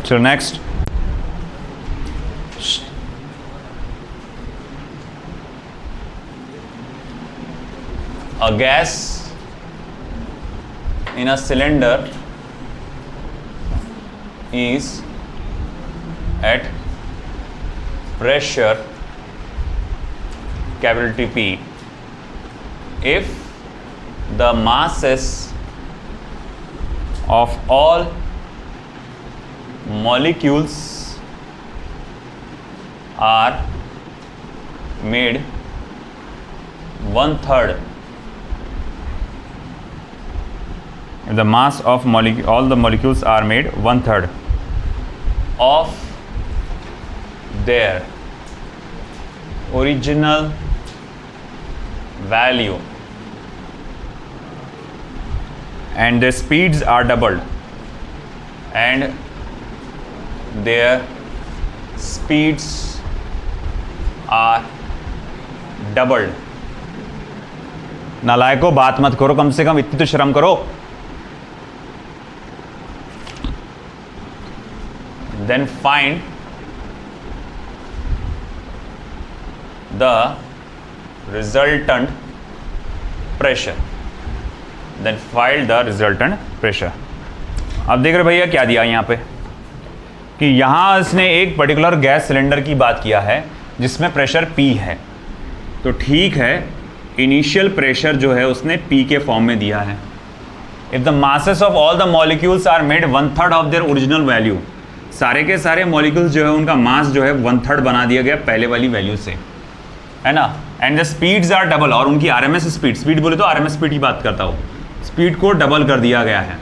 So next, a gas in a cylinder is at pressure capital P if the masses of all molecules are made 1/3. If the mass of all the molecules are made 1/3 of their original value and their speeds are doubled and their speeds are doubled. नालायको बात मत करो, कम से कम इतनी तो शर्म करो। Then find the resultant pressure. Then find the resultant pressure. अब देख रहे भैया क्या दिया यहाँ पे कि यहाँ इसने एक पर्टिकुलर गैस सिलेंडर की बात किया है जिसमें प्रेशर P है। तो ठीक है, इनिशियल प्रेशर जो है उसने P के फॉर्म में दिया है। If the masses of all the molecules are made 1/3 of their original value, सारे के सारे मॉलिक्यूल्स जो है उनका मास जो है 1/3 बना दिया गया पहले वाली वैल्यू से, है ना। And the speeds are double, और उनकी आरएमएस स्पीड बोले तो आरएमएस स्पीड की बात करता हूँ, स्पीड को डबल कर दिया गया है।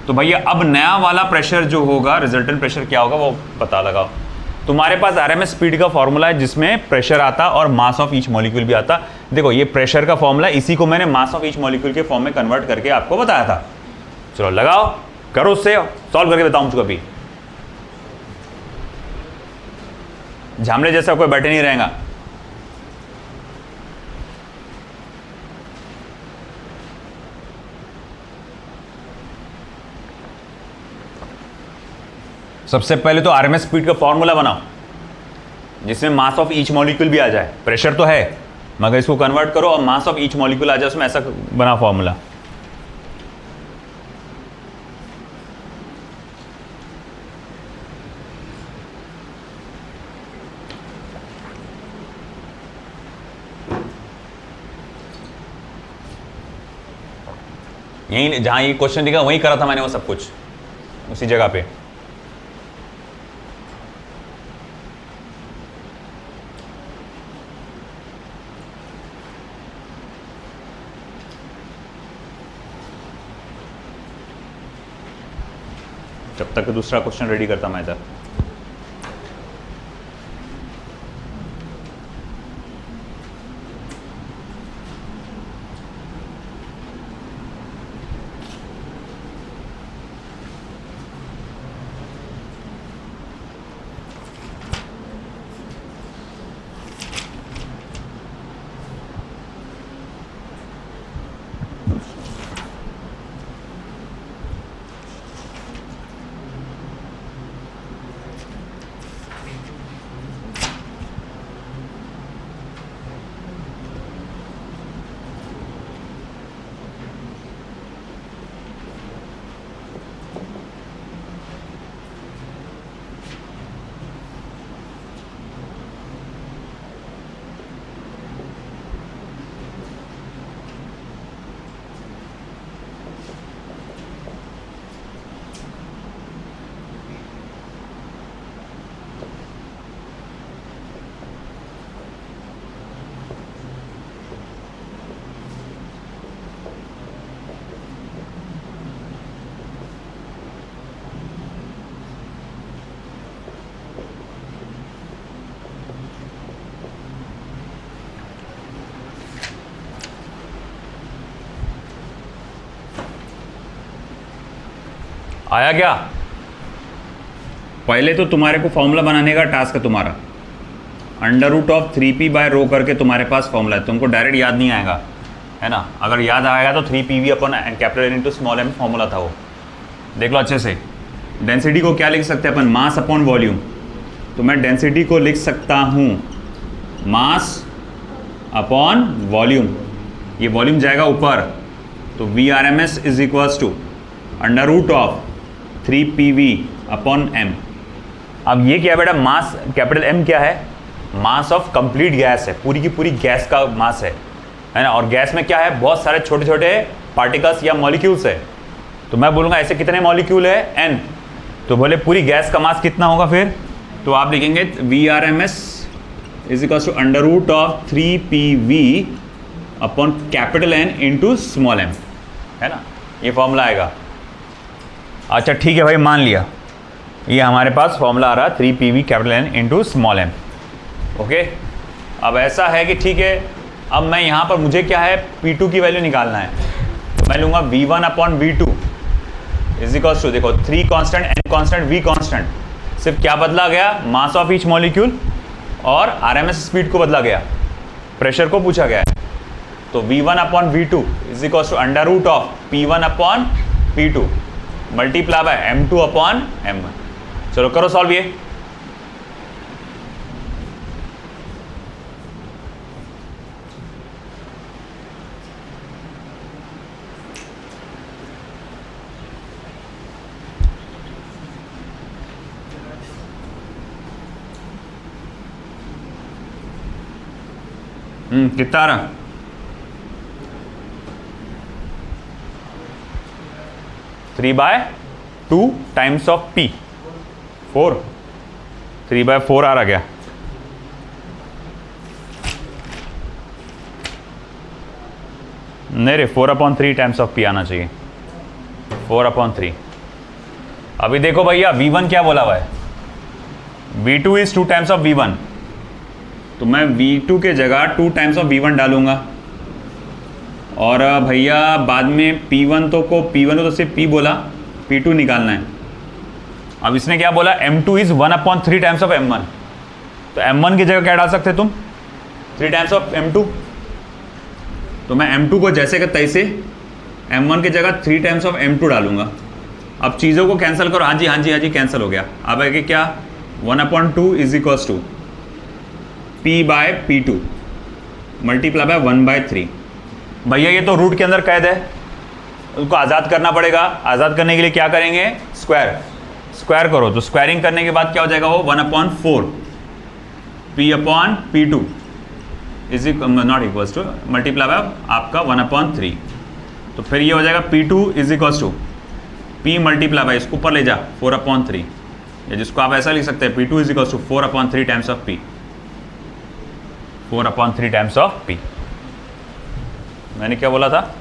तो भैया अब नया वाला प्रेशर जो होगा, रिजल्टेंट प्रेशर क्या होगा वो पता लगाओ। तुम्हारे पास आरएमएस स्पीड का फॉर्मूला है जिसमें प्रेशर आता और मास ऑफ ईच मॉलिक्यूल भी आता। देखो ये प्रेशर का फॉर्मूला, इसी को मैंने मास ऑफ ईच मॉलिक्यूल के फॉर्म में कन्वर्ट करके आपको बताया था। चलो लगाओ, करो उससे सॉल्व करके बताऊं मुझको अभी, झामले जैसा कोई बैठे नहीं रहेगा। सबसे पहले तो आरएमएस स्पीड का फॉर्मूला बनाओ जिसमें मास ऑफ ईच मॉलिक्यूल भी आ जाए। प्रेशर तो है मगर इसको कन्वर्ट करो और मास ऑफ ईच मॉलिक्यूल आ जाए उसमें, ऐसा बना फॉर्मूला। यही जहां ये क्वेश्चन दिखा वहीं करा था मैंने वो सब कुछ, उसी जगह पे। जब तक दूसरा क्वेश्चन रेडी करता मैं इधर। आया क्या? पहले तो तुम्हारे को फॉर्मूला बनाने का टास्क है तुम्हारा। Under root of 3p by rho करके तुम्हारे पास फॉर्मूला है, तुमको डायरेक्ट याद नहीं आएगा, है ना। अगर याद आएगा तो 3pv अपन capital N into small M formula था वो, देख लो अच्छे से। डेंसिटी को क्या लिख सकते हैं अपन? मास अपॉन वॉल्यूम। तो मैं डेंसिटी को लिख सकता हूँ मास अपॉन वॉल्यूम, ये वॉल्यूम जाएगा ऊपर, तो V R M S is equals to under root of 3pv upon m। अब ये क्या है बेटा? मास कैपिटल M क्या है? मास ऑफ कंप्लीट गैस है, पूरी की पूरी गैस का मास है ना। और गैस में क्या है? बहुत सारे छोटे छोटे पार्टिकल्स या मॉलिक्यूल्स है। तो मैं बोलूँगा ऐसे कितने मॉलिक्यूल है? n। तो बोले पूरी गैस का मास कितना होगा फिर? तो आप लिखेंगे V R M S is equals to under root of 3pv upon capital N into small m, है ना। ये फॉर्मूला आएगा। अच्छा ठीक है भाई, मान लिया ये हमारे पास फॉर्मूला आ रहा है 3pv capital N into small m। Okay, अब ऐसा है कि ठीक है, अब मैं यहाँ पर मुझे क्या है? P2 की वैल्यू निकालना है। मैं लूँगा V1 upon V2 is equals to, देखो 3 constant, N constant, V constant, सिर्फ क्या बदला गया? मास ऑफ ईच मॉलिक्यूल और आरएमएस स्पीड को बदला गया, प्रेशर को पूछा गया है। तो V1 upon V2 is equals to under root of P1 upon P2 multiply by M2 upon M1। चलो करो सॉल्व ये। कितना आ रहा? 3/2 टाइम्स ऑफ P, 4, 3/4 आ रहा क्या? नहीं रे, 4/3 टाइम्स ऑफ P आना चाहिए, 4/3। अभी देखो भैया V1 क्या बोला हुआ है? V2 is 2 times of V1, तो मैं V2 के जगह 2 टाइम्स ऑफ V1 डालूंगा। और भैया बाद में P1 तो सिर्फ P बोला, P2 निकालना है, अब इसने क्या बोला, m2 is 1/3 times of m1, तो m1 की जगह क्या डाल सकते तुम, 3 टाइम्स ऑफ m2। तो मैं m2 को जैसे का तैसे m1 की जगह 3 टाइम्स ऑफ m2 डालूंगा। अब चीज़ों को कैंसिल करो, हाँ जी हाँ जी हाँ जी कैंसिल हो गया। अब है कि क्या 1/2 is equals to p/p2 multiply by 1/3। भैया ये तो रूट के अंदर कैद है, उसको आज़ाद करना पड़ेगा। आज़ाद करने के लिए क्या करेंगे, स्क्वायर करो। तो स्क्वायरिंग करने के बाद क्या हो जाएगा, वो 1/4 p/p2 is not equals to multiply by आपका 1/3। तो फिर ये हो जाएगा p2 is equals to p multiply by, इसको ऊपर ले जा 4/3, या जिसको आप ऐसा लिख सकते हैं p2 is equals to 4/3 times of p, 4/3 times of p। मैंने क्या बोला था,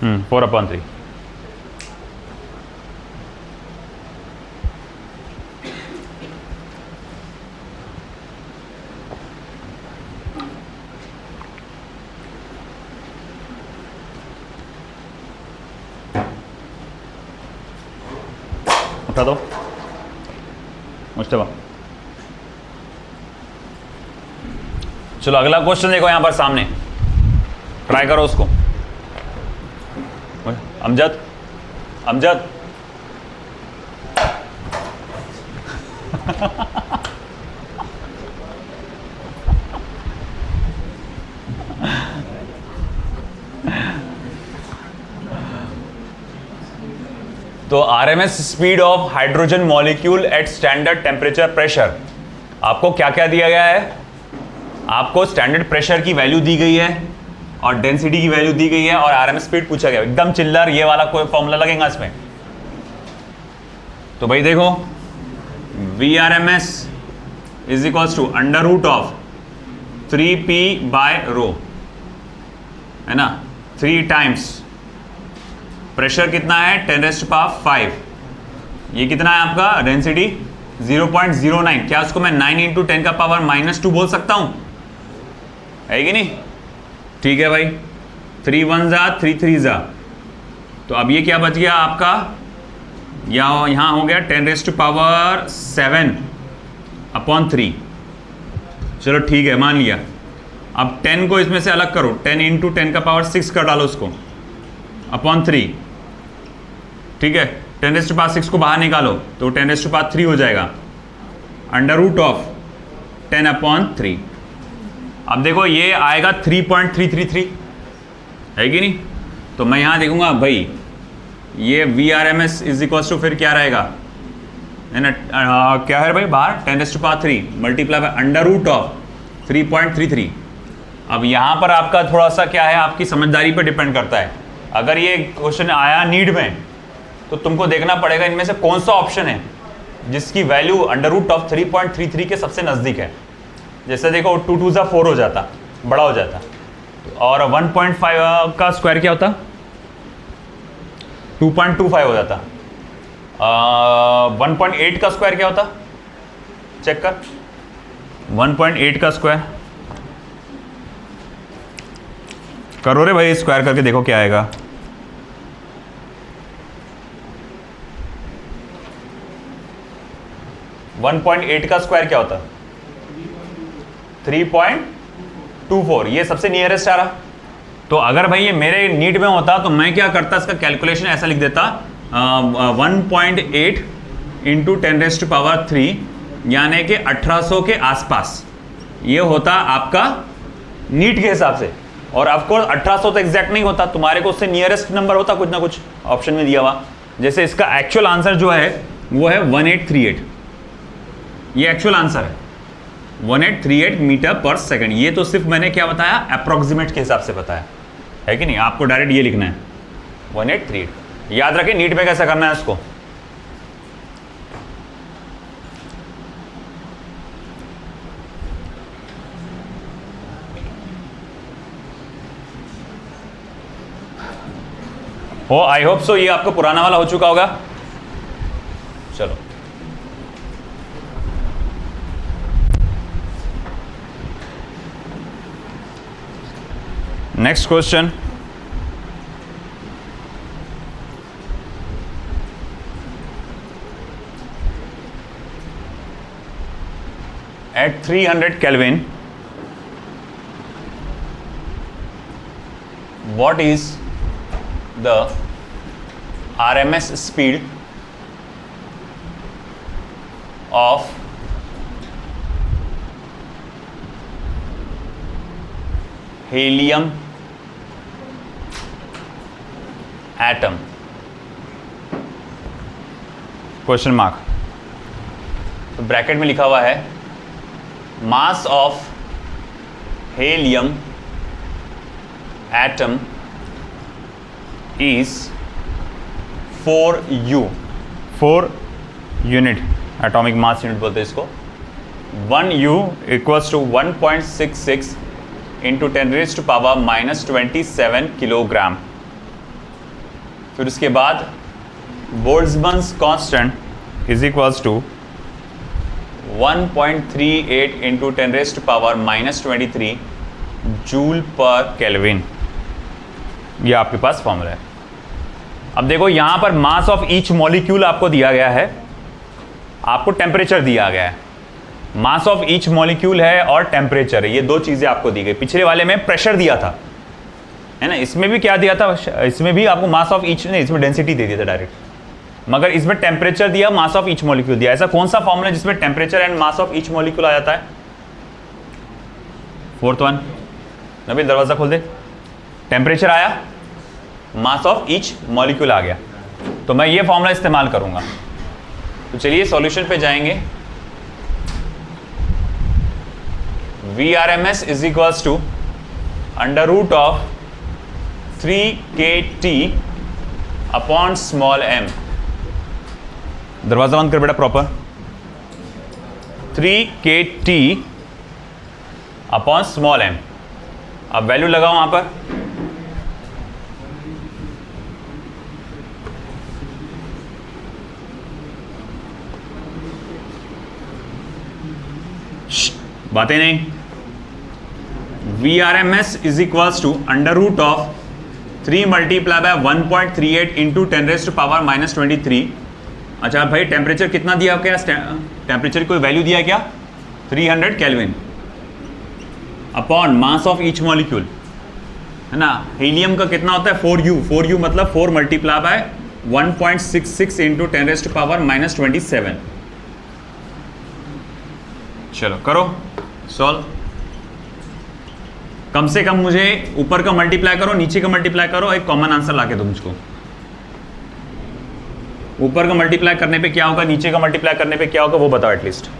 हम्म, 4/3। उठा दो मुश्तबा। चलो अगला क्वेश्चन देखो यहां पर सामने, ट्राई करो उसको। अमजद तो RMS speed of hydrogen molecule eight standard temperature pressure, आपको क्या क्या दिया गया है, आपको स्टैंडर्ड प्रेशर की वैल्यू दी गई है और डेंसिटी की वैल्यू दी गई है और आरएमएस स्पीड पूछा गया। एकदम चिल्लर ये वाला कोई फॉर्मूला लगेगा इसमें। तो भाई देखो V R M S is equals to √of 3p/ρ, है ना, 3 टाइम्स प्रेशर कितना है 10⁵ ये कितना है आपका डेंसिटी 0.09। क्या उसको मैं 9 × 10⁻⁻² बोल सकता हूं, है कि नहीं? ठीक है भाई, 3 1 जा 3 3 जा। तो अब ये क्या बच गया आपका, यहाँ हो गया 10⁻⁷/3। चलो ठीक है, मान लिया। अब 10 को इसमें से अलग करो, 10 × 10⁻6 कर डालो उसको /3। ठीक है, 10⁻6 को बाहर निकालो तो 10⁻3 हो जाएगा, √of 10/3। अब देखो ये आएगा 3.333, है कि नहीं? तो मैं यहाँ देखूंगा भाई ये VRMS इज इक्वल्स टू फिर क्या रहेगा, है ना, क्या है भाई बाहर 10⁻3 मल्टीप्लाई बाय √of 3.33। अब यहाँ पर आपका थोड़ा सा क्या है, आपकी समझदारी पर डिपेंड करता है। अगर ये क्वेश्चन आया नीड में तो तुमको देखना पड़ेगा इनमें से कौन सा ऑप्शन है जिसकी वैल्यू √of 3.33 के सबसे नज़दीक है। जैसे देखो 2 2 जा 4 हो जाता, बड़ा हो जाता, और 1.5 का स्क्वायर क्या होता 2.25 हो जाता। 1.8 का स्क्वायर क्या होता, चेक कर, 1.8 का स्क्वायर करो रे भाई, स्क्वायर करके देखो क्या आएगा। वन 1.8 का स्क्वायर क्या होता 3.24, ये सबसे नियरेस्ट आ रहा। तो अगर भाई ये मेरे नीट में होता तो मैं क्या करता, इसका कैलकुलेशन ऐसा लिख देता 1.8 × 10⁻3 यानी कि 1800 के आसपास ये होता आपका नीट के हिसाब से। और ऑफकोर्स 1800 तो एग्जैक्ट नहीं होता, तुम्हारे को उससे नियरेस्ट नंबर होता कुछ ना कुछ ऑप्शन में दिया हुआ। जैसे इसका एक्चुअल आंसर जो है वो है 1838, ये एक्चुअल आंसर है 1838 मीटर पर सेकंड। ये तो सिर्फ मैंने क्या बताया, अप्रोक्सीमेट के हिसाब से बताया, है कि नहीं? आपको डायरेक्ट ये लिखना है 1838। याद रखें नीट में कैसे करना है इसको। आई होप सो ये आपको पुराना वाला हो चुका होगा। चलो next question, at 300 Kelvin, what is the RMS speed of helium atom? Question mark. तो ब्रैकेट में लिखा हुआ है mass of helium atom is 4U, 4 unit, atomic mass unit बोलते हैं इसको. 1U equals to 1.66 into 10⁻⁻27 kilogram. फिर उसके बाद Boltzmann constant is equals to 1.38 into 10⁻⁻23 joule per kelvin. ये आपके पास फॉर्मूला है. अब देखो यहां पर मास ऑफ ईच मॉलिक्यूल आपको दिया गया है, आपको टेम्परेचर दिया गया है. मास ऑफ ईच मॉलिक्यूल है और टेम्परेचर है, ये दो चीजें आपको दी गई. पिछले वाले में प्रेशर दिया था, है ना. इसमें भी क्या दिया था, इसमें भी आपको मास ऑफ ईच, नहीं इसमें डेंसिटी दे दिया था डायरेक्ट, मगर इसमें टेम्परेचर दिया, मास ऑफ ईच मॉलिक्यूल दिया. ऐसा कौन सा फॉर्मूला है जिसमें temperature and mass of each molecule आ जाता है? Fourth one. नबील दरवाजा खोल दे. टेम्परेचर आया, मास ऑफ ईच मॉलिक्यूल आ गया, तो मैं ये फॉर्मूला इस्तेमाल करूंगा. तो चलिए सॉल्यूशन पे जाएंगे. VRMS is equals to under root of 3kT upon small m. दरवाजा बंद कर बेटा proper. 3kT upon small m. अब वैल्यू लगाओ वहां पर. बातें नहीं. VRMS is equals to under root of 3 multiply by 1.38 into 10⁻⁻23. अच्छा भाई टेम्परेचर कितना दिया क्या? टेम्परेचर कोई वैल्यू दिया क्या? 300 kelvin upon mass of each molecule, है ना. हीलियम का कितना होता है? 4U. 4U मतलब 4 मल्टीप्लाई बाय 1.66 इंटू 10⁻⁻27. चलो करो सॉल्व. कम से कम मुझे ऊपर का मल्टीप्लाई करो, नीचे का मल्टीप्लाई करो, एक कॉमन आंसर लाके दो मुझको. ऊपर का मल्टीप्लाई करने पे क्या होगा, नीचे का मल्टीप्लाई करने पे क्या होगा, वो बताओ एटलीस्ट.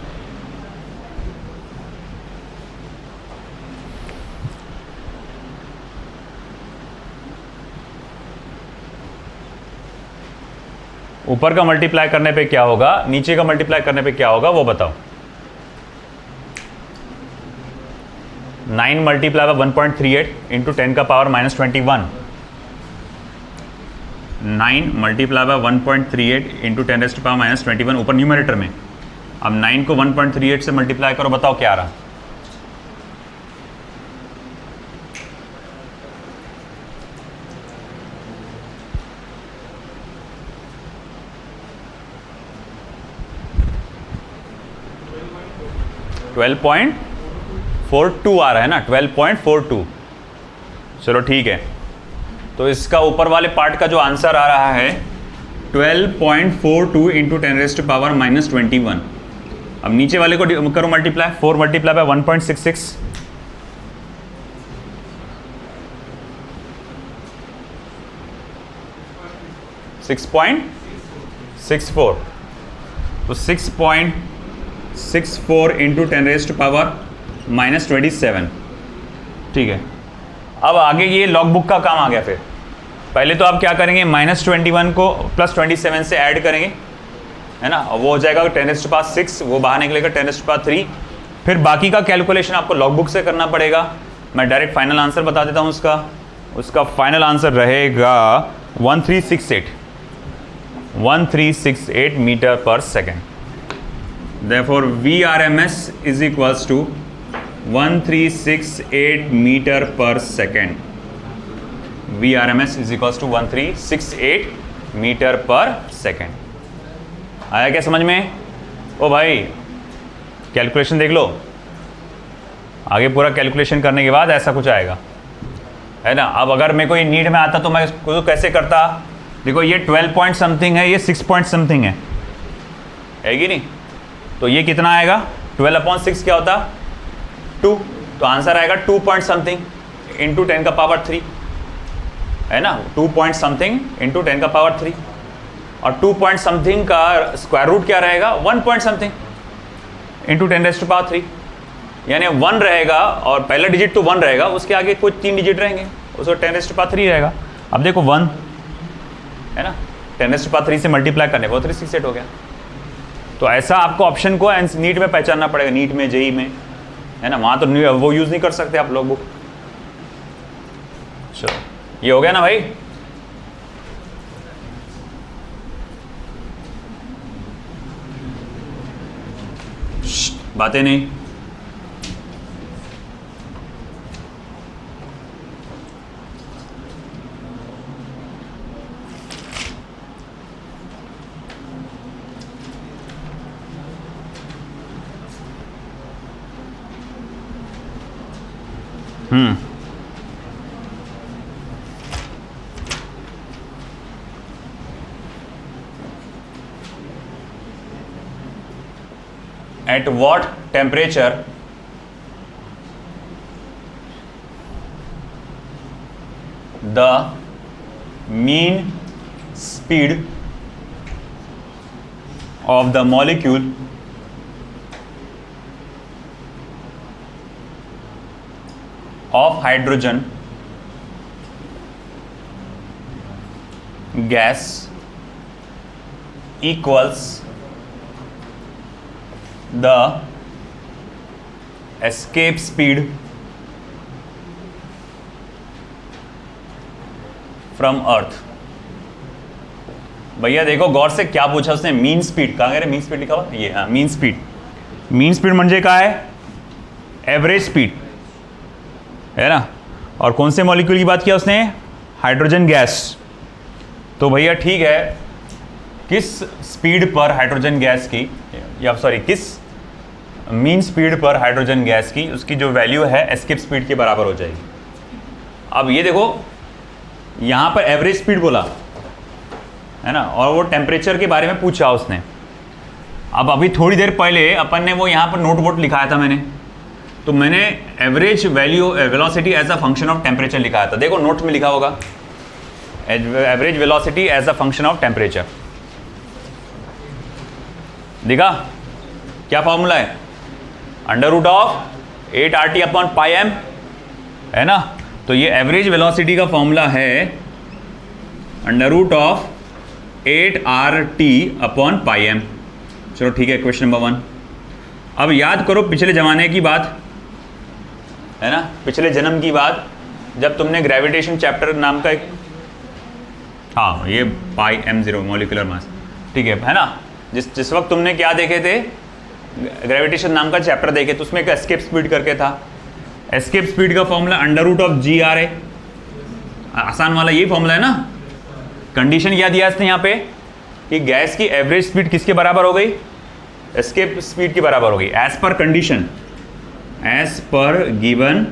ऊपर का मल्टीप्लाई करने पे क्या होगा, नीचे का मल्टीप्लाई करने पे क्या होगा, वो बताओ. 9 multiply by 1.38 into 10⁻⁻21. 9 multiply by 1.38 into 10⁻⁻21 ऊपर न्यूमरेटर में. अब 9 को 1.38 से मल्टीप्लाई करो, बताओ क्या आ रहा. .42 आ रहा है ना, 12.42. चलो ठीक है. तो इसका ऊपर वाले पार्ट का जो आंसर आ रहा है 12.42 इंटू 10⁻⁻21. अब नीचे वाले को करो मल्टीप्लाई. 4 multiply by 1.66. 6.64. तो 6.64 इंटू 10⁻⁻27. ठीक है. अब आगे ये लॉग बुक का काम आ गया. फिर पहले तो आप क्या करेंगे, -21 को +27 से ऐड करेंगे, है ना. वो हो जाएगा 10⁻6, वो बाहर निकलेगा 10⁻3. फिर बाकी का कैलकुलेशन आपको लॉग बुक से करना पड़ेगा. मैं डायरेक्ट फाइनल आंसर बता देता हूँ उसका फाइनल आंसर रहेगा 1368 metre per second. Therefore VRMS is equals to 1368 metre per second. VRMS is equals to 1368 metre per second. आया क्या समझ में? ओ भाई कैलकुलेशन देख लो, आगे पूरा कैलकुलेशन करने के बाद ऐसा कुछ आएगा, है ना। अब अगर मेरे को ये नीट में आता तो मैं इसको कैसे करता, देखो ये 12 पॉइंट समथिंग है, ये 6 पॉइंट समथिंग है कि नहीं, तो ये कितना आएगा 12/6 क्या होता 2, तो आंसर आएगा 2 पॉइंट समथिंग इंटू 10 का पावर 3, है ना, 2 पॉइंट समथिंग इंटू 10 का पावर 3, और 2 पॉइंट समथिंग का स्क्वायर रूट क्या रहेगा 1 पॉइंट समथिंग इंटू 10⁻3, यानी 1 रहेगा और पहला डिजिट तो 1 रहेगा, उसके आगे कुछ 3 डिजिट रहेंगे, उसको 10⁻3 रहेगा। अब देखो 1 है ना, 10⁻3 से मल्टीप्लाई करने को 368 हो गया। तो ऐसा आपको ऑप्शन को नीट में पहचानना पड़ेगा, नीट में जेई में, है ना, वहाँ तो वो यूज़ नहीं कर सकते आप लोग बुक। चलो ये हो गया ना भाई। बातें नहीं, At what temperature the mean speed of the molecule of hydrogen gas equals the escape speed from earth। भैया देखो गौर से क्या पूछा उसने, मीन स्पीड, कहाँ गए मीन स्पीड लिखा हुआ ये, हाँ मीन स्पीड। मीन स्पीड म्हणजे काय है, एवरेज स्पीड, है ना। और कौन से मॉलिक्यूल की बात किया उसने, हाइड्रोजन गैस। तो भैया ठीक है, किस स्पीड पर हाइड्रोजन गैस की, या सॉरी किस मीन स्पीड पर हाइड्रोजन गैस की, उसकी जो वैल्यू है एस्केप स्पीड के बराबर हो जाएगी। अब ये देखो यहाँ पर एवरेज स्पीड बोला, है ना, और वो टेम्परेचर के बारे में पूछा उसने। अब अभी थोड़ी देर पहले अपन ने वो यहाँ पर नोट बोर्ड लिखाया था मैंने, तो मैंने average value velocity as a function of temperature लिखाया था। देखो नोट में लिखा होगा average velocity as a function of temperature, दिखा क्या फॉर्मूला है, √8 RT/πm, है ना। तो ये एवरेज वेलोसिटी का फॉर्मूला है √8 RT/πm। चलो ठीक है, क्वेश्चन नंबर 1। अब याद करो पिछले ज़माने की बात, है ना, पिछले जन्म की बात, जब तुमने ग्रेविटेशन चैप्टर नाम का एक, हाँ ये πm0 मॉलिक्यूलर मास, ठीक है ना, जिस वक्त तुमने क्या देखे थे, ग्रेविटेशन नाम का चैप्टर देखे, तो उसमें एक एस्केप स्पीड करके था। एस्केप स्पीड का फॉर्मूला √g/r है, आसान वाला यही फॉर्मूला है ना। कंडीशन क्या दिया इसने यहाँ पे कि गैस की एवरेज स्पीड किसके बराबर हो गई, एस्केप स्पीड के बराबर हो गई, as per condition, as per given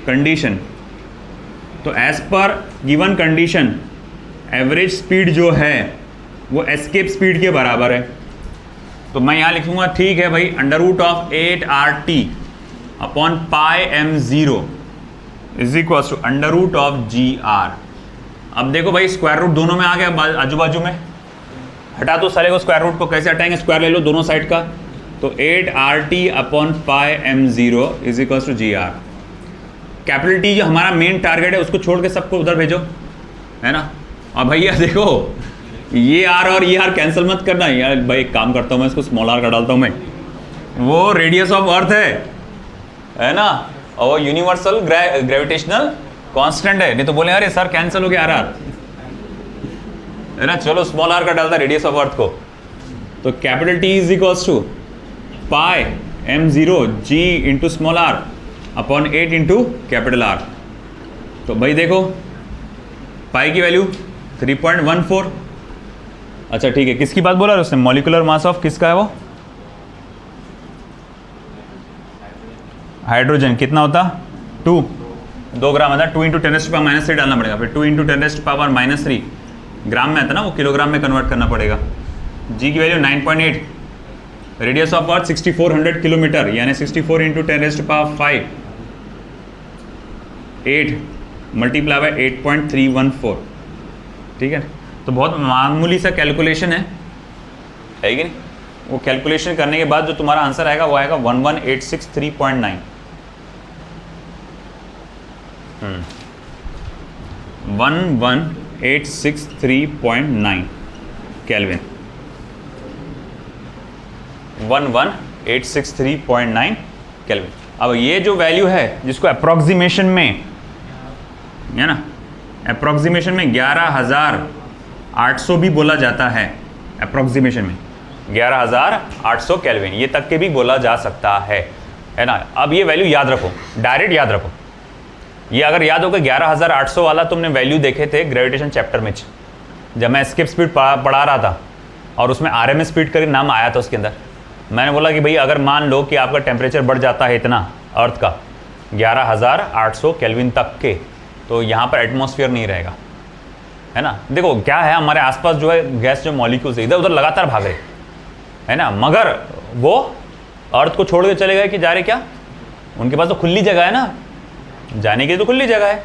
condition. तो as per given condition average speed जो है वो एस्केप स्पीड के बराबर है। तो मैं यहाँ लिखूंगा ठीक है भाई, √8 RT/πm0 is equal to √g/r। अब देखो भाई स्क्वायर रूट दोनों में आ गया, आजू बाजू में हटा दो सारे को, स्क्वायर रूट को कैसे हटाएंगे, स्क्वायर ले लो दोनों साइड का, तो 8 RT/πm0 is equal to g/r। Capital T जो हमारा मेन टारगेट है उसको छोड़ के सबको उधर भेजो, है ना। और भैया देखो ये आर और ये आर कैंसिल मत करना यार, भाई एक काम करता हूँ मैं इसको स्मॉल आर का डालता हूँ मैं, वो रेडियस ऑफ अर्थ है ना, और वो यूनिवर्सल ग्रेविटेशनल कांस्टेंट है, नहीं तो बोले अरे सर कैंसिल हो गया आर, है ना। चलो स्मॉल आर का डालता रेडियस ऑफ अर्थ को, तो capital T is equals to πm0 g into small R upon 8 into capital R. तो भाई देखो पाई की वैल्यू 3.14। अच्छा ठीक है, किसकी बात बोला उसने, मॉलिक्यूलर मास ऑफ किसका है वो, हाइड्रोजन कितना होता 2 ग्राम आता, 2 × 10⁻³ डालना पड़ेगा, फिर 2 × 10⁻³ ग्राम में आता ना, वो किलोग्राम में कन्वर्ट करना पड़ेगा। जी की value 9.8, radius of earth 6400 kilometre, यानी 64 × 10⁵ 8 मल्टीप्लाई बाय 8.314, ठीक है। तो बहुत मामूली सा कैलकुलेशन है कि नहीं। वो कैलकुलेशन करने के बाद जो तुम्हारा आंसर आएगा वो आएगा 11863.9। 11863.9 केल्विन, 11863.9 केल्विन। अब ये जो वैल्यू है जिसको अप्रोक्सीमेशन में है ना, अप्रोक्सीमेशन में 11800 भी बोला जाता है, अप्रोक्सीमेशन में 11800 केल्विन ये तक के भी बोला जा सकता है ना। अब ये वैल्यू याद रखो, डायरेक्ट याद रखो। ये अगर याद होगा 11800 वाला तुमने वैल्यू देखे थे ग्रेविटेशन चैप्टर में, जब मैं एस्केप स्पीड पढ़ा रहा था और उसमें RMS स्पीड का नाम आया था उसके अंदर। मैंने बोला कि भाई अगर मान लो कि आपका टेम्परेचर बढ़ जाता है इतना अर्थ का 11800 केल्विन तक के, तो यहाँ पर एटमॉस्फेयर नहीं रहेगा, है ना। देखो क्या है, हमारे आसपास जो है गैस जो मॉलिक्यूल्स इधर उधर लगातार भाग रहे है ना, मगर वो अर्थ को छोड़ के चले गए कि जा रहे क्या, उनके पास तो खुली जगह है ना, जाने के लिए तो खुली जगह है,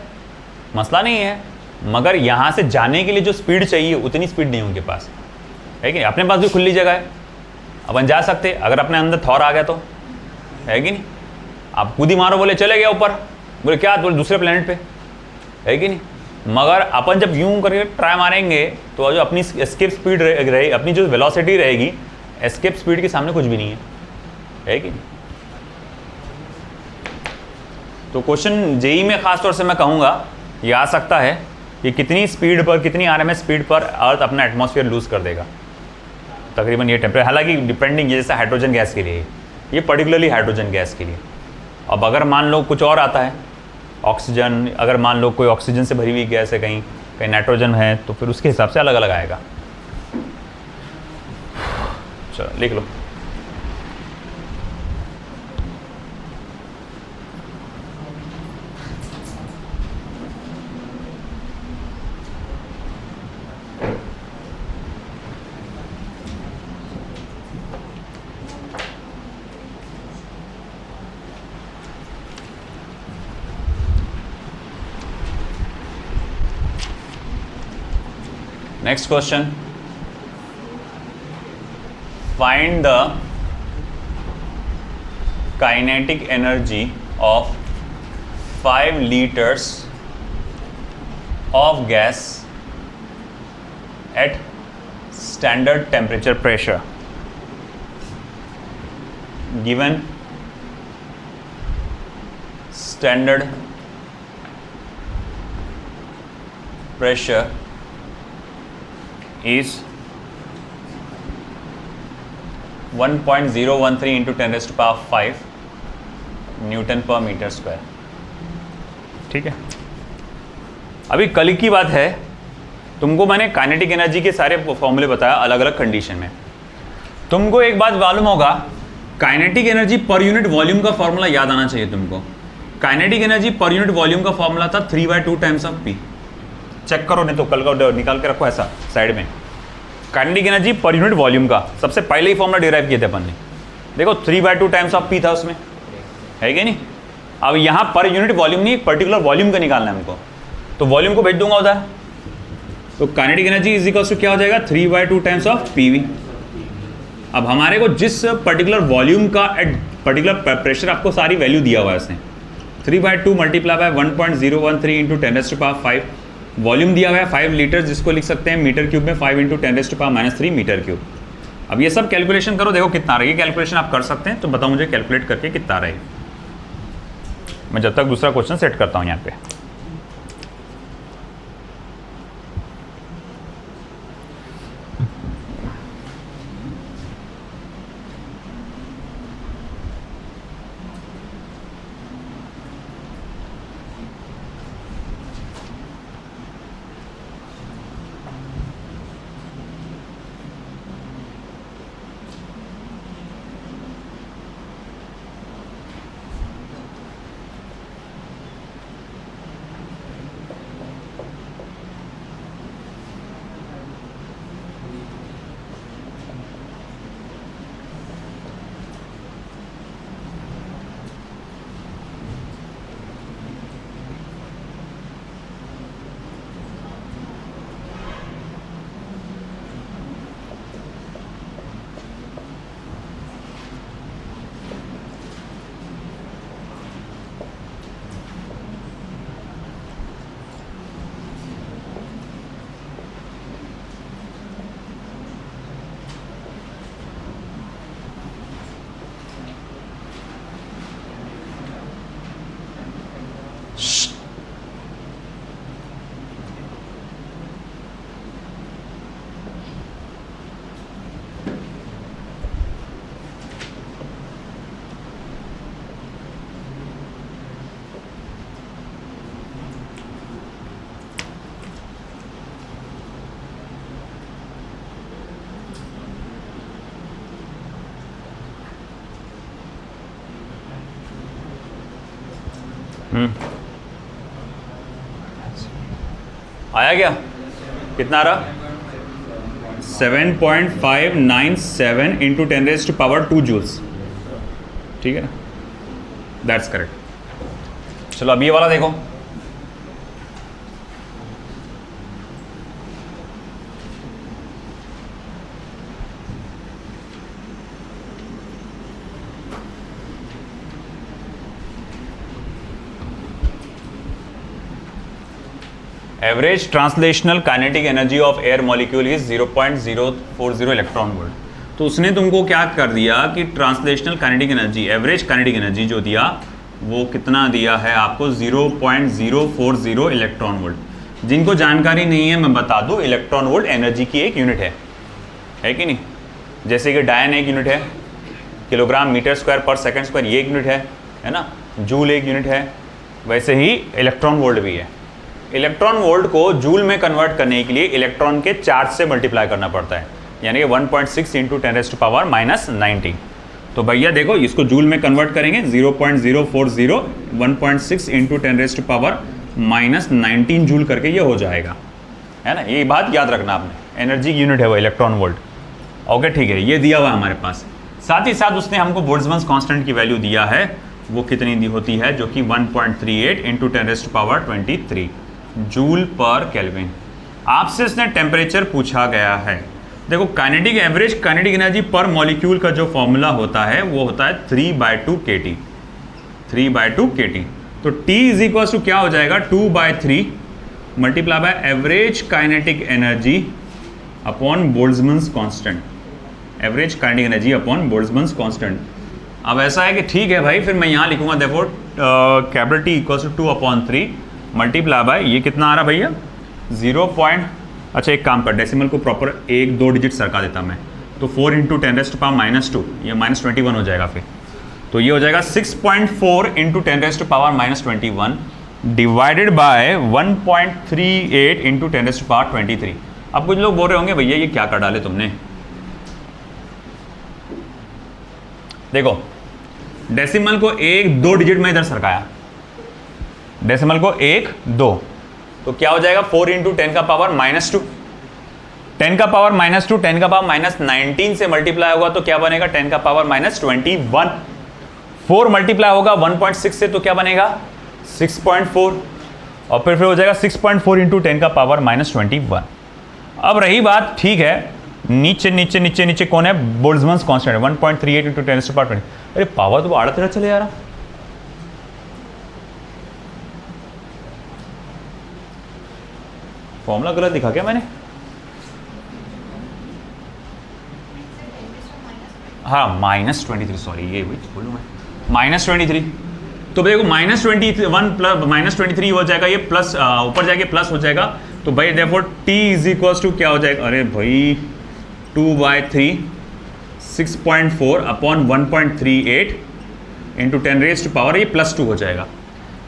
मसला नहीं है। मगर यहाँ से जाने के लिए जो स्पीड चाहिए उतनी स्पीड नहीं उनके पास है कि नहीं। अपने पास भी खुली जगह है, अपन जा सकते, अगर अपने अंदर थॉर आ गया तो, है कि नहीं। आप कूदी मारो बोले चले गया ऊपर, बोले क्या, बोले दूसरे प्लेनेट पे, है कि नहीं। मगर अपन जब यूं करके ट्राई मारेंगे तो जो अपनी एस्केप स्पीड रहेगी, अपनी जो वेलोसिटी रहेगी, एस्केप स्पीड के सामने कुछ भी नहीं है कि नहीं। तो क्वेश्चन जेई में खास तौर से मैं कहूँगा ये आ सकता है कि कितनी स्पीड पर, कितनी RMS स्पीड पर अर्थ अपना एटमॉस्फेयर लूज कर देगा तकरीबन ये टेम्परेचर, हालांकि डिपेंडिंग, जैसे हाइड्रोजन गैस के लिए, ये पर्टिकुलरली हाइड्रोजन गैस के लिए। अब अगर मान लो कुछ और आता है, ऑक्सीजन, अगर मान लो कोई ऑक्सीजन से भरी हुई गैस है, कहीं कहीं नाइट्रोजन है, तो फिर उसके हिसाब से अलग अलग आएगा। चलो लिख लो। Next question, find the kinetic energy of 5 liters of gas at standard temperature pressure. Given standard pressure is 1.013 into 10⁵ Newton पर मीटर स्क्वायर। ठीक है, अभी कल की बात है, तुमको मैंने काइनेटिक एनर्जी के सारे फॉर्मूले बताया अलग अलग कंडीशन में। तुमको एक बात मालूम होगा, kinetic energy per unit volume का फॉर्मूला याद आना चाहिए तुमको। Kinetic energy per unit volume का फॉर्मूला था 3/2 टाइम्स ऑफ P। चेक करो, नहीं तो कल का निकाल के रखो ऐसा साइड में। Kinetic energy per unit volume का सबसे पहले ही फॉर्मूला डिराइव किए थे अपन ने, देखो 3/2 टाइम्स ऑफ P था उसमें, है कि नहीं। अब यहाँ पर यूनिट वॉल्यूम नहीं, पर्टिकुलर वॉल्यूम का निकालना है हमको, तो वॉल्यूम को भेज दूंगा उधर। तो kinetic energy is equal to क्या हो जाएगा, 3/2 टाइम्स ऑफ PV। अब हमारे को जिस पर्टिकुलर वॉल्यूम का एट पर्टिकुलर प्रेशर आपको सारी वैल्यू दिया हुआ है इसने, 3/2 मल्टीप्लाई बाय 1.013 इंटू 10⁵ वॉल्यूम दिया हुआ है 5 लीटर, जिसको लिख सकते हैं मीटर क्यूब में 5 इंटू 10⁻³ मीटर क्यूब। अब ये सब कैलकुलेशन करो, देखो कितना रही है। कैलकुलेशन आप कर सकते हैं, तो बताओ मुझे कैलकुलेट करके कितना रही। मैं जब तक दूसरा क्वेश्चन सेट करता हूँ यहाँ पे। आया क्या? कितना आ रहा? 7.597 इंटू 10⁻² जूल्स। ठीक है ना, दैट्स करेक्ट। चलो अब ये वाला देखो। Average translational kinetic energy of air molecule is 0.040 electron volt. तो उसने तुमको क्या कर दिया कि translational kinetic energy, average kinetic energy जो दिया वो कितना दिया है आपको? 0.040 इलेक्ट्रॉन वोल्ट। जिनको जानकारी नहीं है मैं बता दूं, इलेक्ट्रॉन वोल्ट एनर्जी की एक यूनिट है कि नहीं? जैसे कि डायन एक यूनिट है, किलोग्राम मीटर स्क्वायर पर सेकंड स्क्वायर ये एक यूनिट है ना, जूल एक यूनिट है, वैसे ही इलेक्ट्रॉन वोल्ट भी है। इलेक्ट्रॉन वोल्ट को जूल में कन्वर्ट करने के लिए इलेक्ट्रॉन के चार्ज से मल्टीप्लाई करना पड़ता है, यानी कि 1.6 इंटू 10⁻⁻⁹। तो भैया देखो इसको जूल में कन्वर्ट करेंगे 0.040 1.6 इंटू 10⁻⁻⁹ जूल करके ये हो जाएगा, है ना। ये बात याद रखना आपने, एनर्जी की यूनिट है वो इलेक्ट्रॉन वोल्ट। ओके ठीक है, ये दिया हुआ है हमारे पास। साथ ही साथ उसने हमको बोल्ट्जमान कांस्टेंट की वैल्यू दिया है, वो कितनी दी होती है? जो कि 1.38 इंटू 10⁻23 जूल पर केल्विन। आपसे इसने टेम्परेचर पूछा गया है। देखो kinetic, average kinetic energy per molecule का जो फॉर्मूला होता है वो होता है 3/2 kT। 3/2 kT। तो T इज इक्वल टू क्या हो जाएगा? 2/3 multiply by average kinetic energy upon Boltzmann constant. Average kinetic energy upon Boltzmann constant. अब ऐसा है कि ठीक है भाई, फिर मैं यहाँ लिखूंगा therefore capital T equal to 2/3 multiply by ये कितना आ रहा भैया? 0. अच्छा एक काम कर, डेसिमल को प्रॉपर 1-2 डिजिट सरका देता मैं, तो 4 इंटू 10⁻⁻², ये -21 हो जाएगा। फिर तो ये हो जाएगा 6.4 इंटू 10⁻⁻21 डिवाइडेड बाय 1.38 इंटू 10⁻23। अब कुछ लोग बोल रहे होंगे भैया ये क्या कर डाले तुमने। देखो डेसिमल को 1-2 डिजिट में इधर सरकाया, डेसिमल को 1-2, तो क्या हो जाएगा? 4 इंटू 10⁻⁻², 10⁻⁻², 10⁻⁻19 से मल्टीप्लाई होगा तो क्या बनेगा? 10⁻⁻21। 4 मल्टीप्लाई होगा 1.6 से तो क्या बनेगा? 6.4, और फिर हो जाएगा 6.4 इंटू 10⁻⁻21। अब रही बात, ठीक है, नीचे नीचे नीचे नीचे कौन है? Boltzmann constant 1.38 into 10⁻20। अरे पावर तो आड़ा तेरा चले जा रहा। फॉर्मूला गलत दिखा क्या मैंने? हाँ -23, सॉरी ये बोलूँ मैं -23। तो देखो -21 प्लस -23 हो जाएगा, ये प्लस ऊपर जाके प्लस हो जाएगा। तो भाई therefore T is equal to क्या हो जाएगा? अरे भाई 2/3 6.4 अपॉन 1.38 इंटू 10⁻⁻, ये +2 हो जाएगा।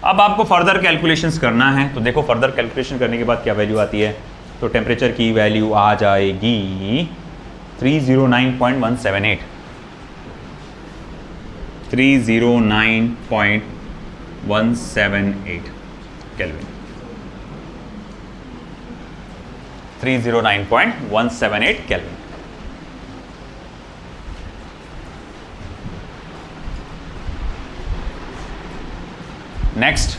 अब आपको फर्दर कैलकुलेशंस करना है, तो देखो फर्दर कैलकुलेशन करने के बाद क्या वैल्यू आती है? तो टेम्परेचर की वैल्यू आ जाएगी 309.178 309.178 kelvin. 309.178 kelvin. Next,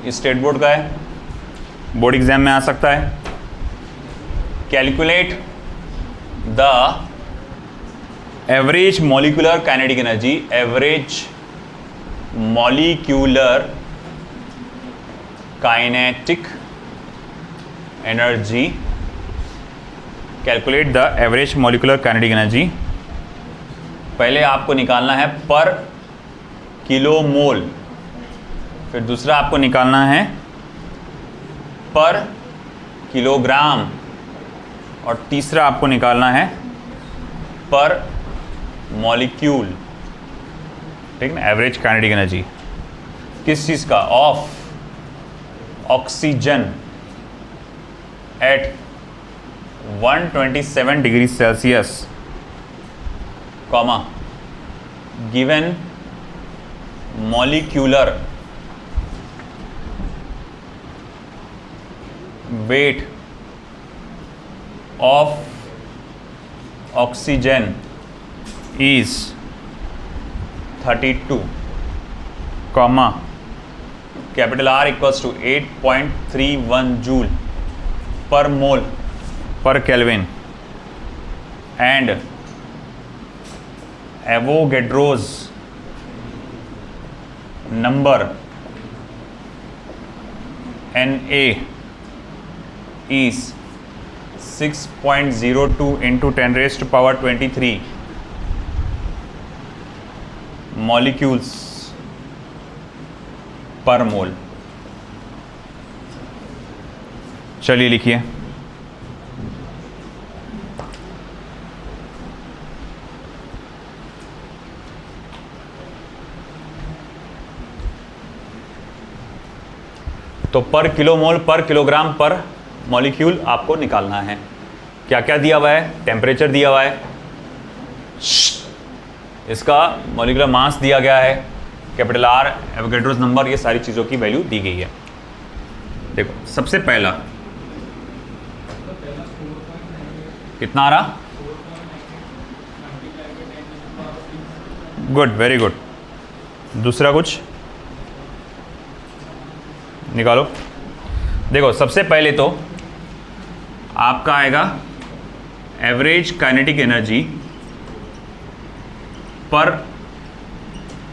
state board का है, बोर्ड एग्जाम में आ सकता है। Calculate the average molecular kinetic energy, average molecular kinetic energy, calculate the average molecular kinetic energy. पहले आपको निकालना है पर किलो मोल, फिर दूसरा आपको निकालना है पर किलोग्राम, और तीसरा आपको निकालना है पर मॉलिक्यूल, ठीक ना, एवरेज काइनेटिक एनर्जी किस चीज का, of oxygen at 127 degree Celsius, comma, given molecular weight of oxygen is 32, comma, capital R equals to 8.31 joule per mole per Kelvin, and Avogadro's number Na is 6.02 into 10 raised to power 23 molecules per mole। चलिए लिखिए, तो पर kilomole पर kilogram पर molecule आपको निकालना है। क्या क्या दिया हुआ है, टेम्परेचर दिया हुआ है, इसका मॉलिक्यूलर मास दिया गया है, कैपिटल आर, एवोगैड्रोस नंबर, ये सारी चीज़ों की वैल्यू दी गई है। देखो सबसे पहला कितना आ रहा, गुड, वेरी गुड। दूसरा कुछ निकालो। देखो सबसे पहले तो आपका आएगा एवरेज काइनेटिक एनर्जी पर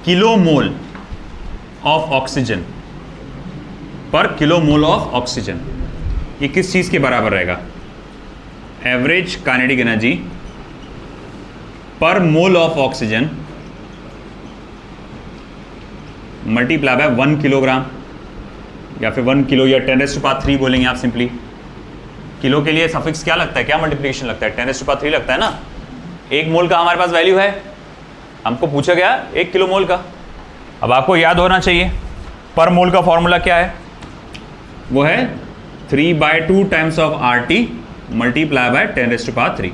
किलोमोल ऑफ ऑक्सीजन, पर किलोमोल ऑफ ऑक्सीजन, ये किस चीज़ के बराबर रहेगा, एवरेज काइनेटिक एनर्जी पर mole of oxygen multiply by 1 kilogram, या फिर 1 किलो, या 10⁻³ बोलेंगे आप सिंपली। किलो के लिए सफिक्स क्या लगता है, क्या मल्टीप्लिकेशन लगता है, 10⁻³ लगता है ना। 1 मोल का हमारे पास वैल्यू है, हमको पूछा गया 1 किलो मोल का। अब आपको याद होना चाहिए पर मोल का फॉर्मूला क्या है, वो है 3/2 times of RT multiply by 10⁻³,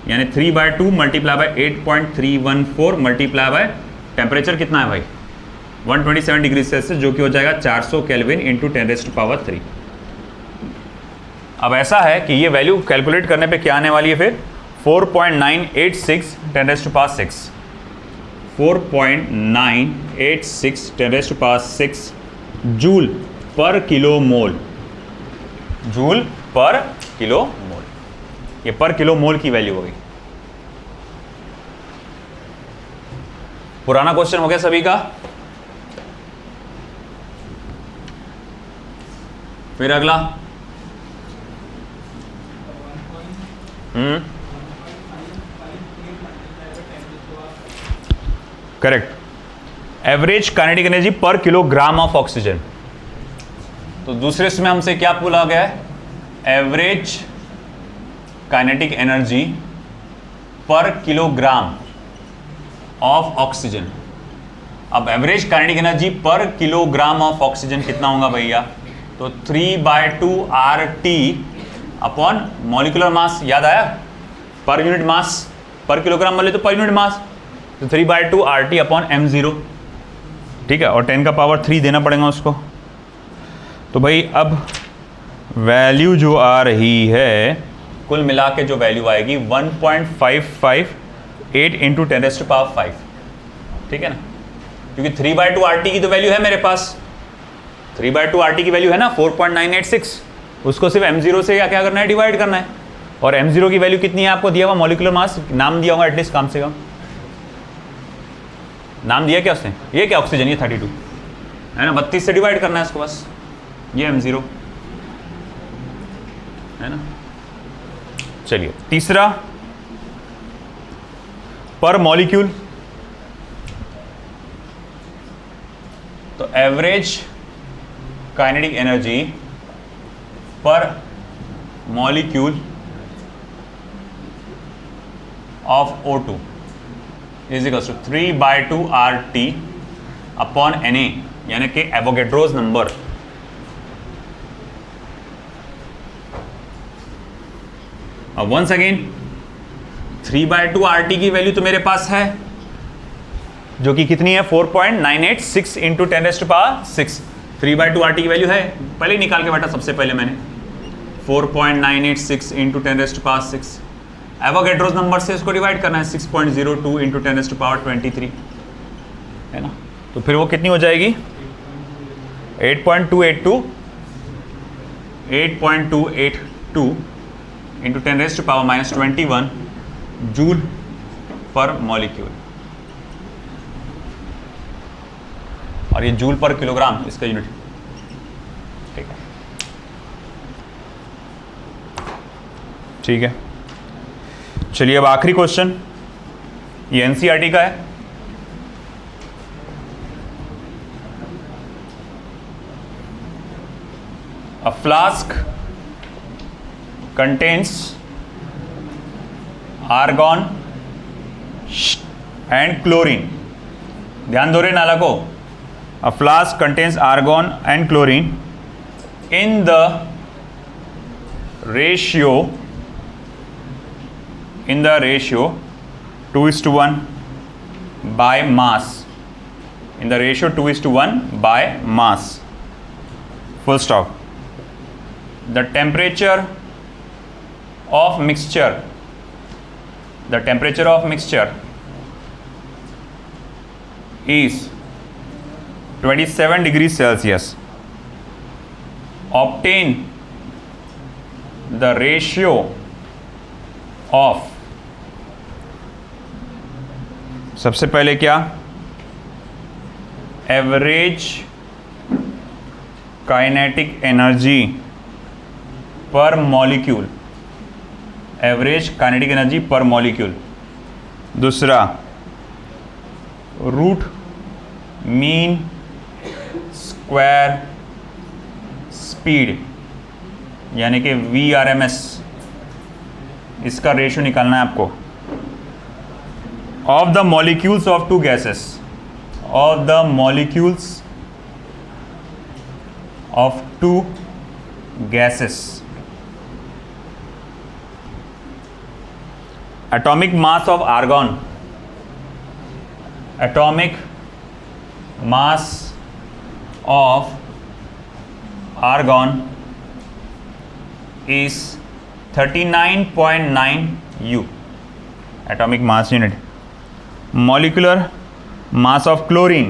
यानी 3/2 multiply by 8.314 multiply by temperature कितना है भाई, 127 डिग्री सेल्सियस, जो कि हो जाएगा 400 केल्विन इंटू 10⁻³। अब ऐसा है कि ये वैल्यू कैलकुलेट करने पे क्या आने वाली है फिर, 4.986 10⁻⁶, 4.986 10⁻⁶ जूल पर किलो मोल, जूल पर किलो मोल, ये पर किलो मोल की वैल्यू होगी। पुराना क्वेश्चन हो गया सभी का। फिर अगला, करेक्ट, एवरेज काइनेटिक एनर्जी पर किलोग्राम ऑफ ऑक्सीजन। तो दूसरे इसमें हमसे क्या बोला गया है, एवरेज काइनेटिक एनर्जी पर किलोग्राम ऑफ ऑक्सीजन। अब एवरेज काइनेटिक एनर्जी पर किलोग्राम ऑफ ऑक्सीजन कितना होगा भैया, तो 3/2 RT अपॉन मॉलिक्यूलर मास, याद आया, पर यूनिट मास, पर किलोग्राम बोले तो पर यूनिट मास, तो 3/2 RT अपॉन m0, ठीक है, और 10⁻³ देना पड़ेगा उसको। तो भाई अब वैल्यू जो आ रही है, कुल मिला के जो वैल्यू आएगी 1.558 इंटू 10⁵, ठीक है ना, क्योंकि 3/2 RT की तो वैल्यू है मेरे पास, 3/2 RT की वैल्यू है ना 4.986, उसको सिर्फ m0 से क्या करना है, डिवाइड करना है। और m0 की वैल्यू कितनी है आपको दिया हुआ, मॉलिक्यूलर मास नाम दिया होगा एटलीस्ट, कम से कम नाम दिया क्या उसने, ये क्या ऑक्सीजन, ये 32 है ना, 32 से डिवाइड करना है इसको बस, ये m0 है ना। चलिए तीसरा, पर मॉलिक्यूल, तो average kinetic energy per molecule of O2 is equal to 3/2 RT upon Na, यानी कि एवोगेड्रोज नंबर। अब वंस अगेन 3/2 RT की वैल्यू तो मेरे पास है, जो कि कितनी है 4.986 इंटू 10⁻6। 3/2 RT की वैल्यू है, पहले ही निकाल के बैठा सबसे पहले मैंने 4.986 इंटू 10⁻6। एवोगेड्रोस नंबर से इसको डिवाइड करना है 6.02 इंटू 10⁻23, है ना। तो फिर वो कितनी हो जाएगी 8.282 इंटू 10⁻21 जूल पर मॉलिक्यूल, और ये जूल पर किलोग्राम इसका यूनिट। ठीक है, ठीक है। चलिए अब आखिरी क्वेश्चन, ये एनसीईआरटी का है। A flask contains argon and chlorine, ध्यान दो रे नाला को। A flask contains argon and chlorine in the ratio 2:1 by mass. In the ratio 2:1 by mass. Full stop. The temperature of mixture. The temperature of mixture is 27 degrees Celsius. Obtain the ratio of, सबसे पहले क्या, average kinetic energy per molecule, average kinetic energy per molecule. दूसरा root mean square speed, यानी कि VRMS, इसका ratio निकालना है आपको। Of the molecules of two gases, of the molecules of two gases. Atomic mass of argon, atomic mass of argon is 39.9 U, atomic mass unit. Molecular mass of chlorine,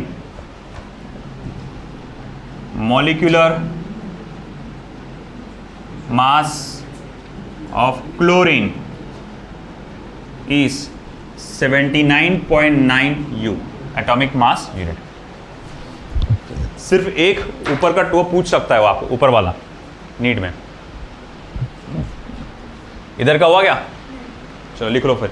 molecular mass of chlorine is 79.9 U, atomic mass unit. सिर्फ एक ऊपर का to पूछ सकता है वो आपको, ऊपर वाला नीट में। इधर का हुआ क्या, चलो लिख लो फिर।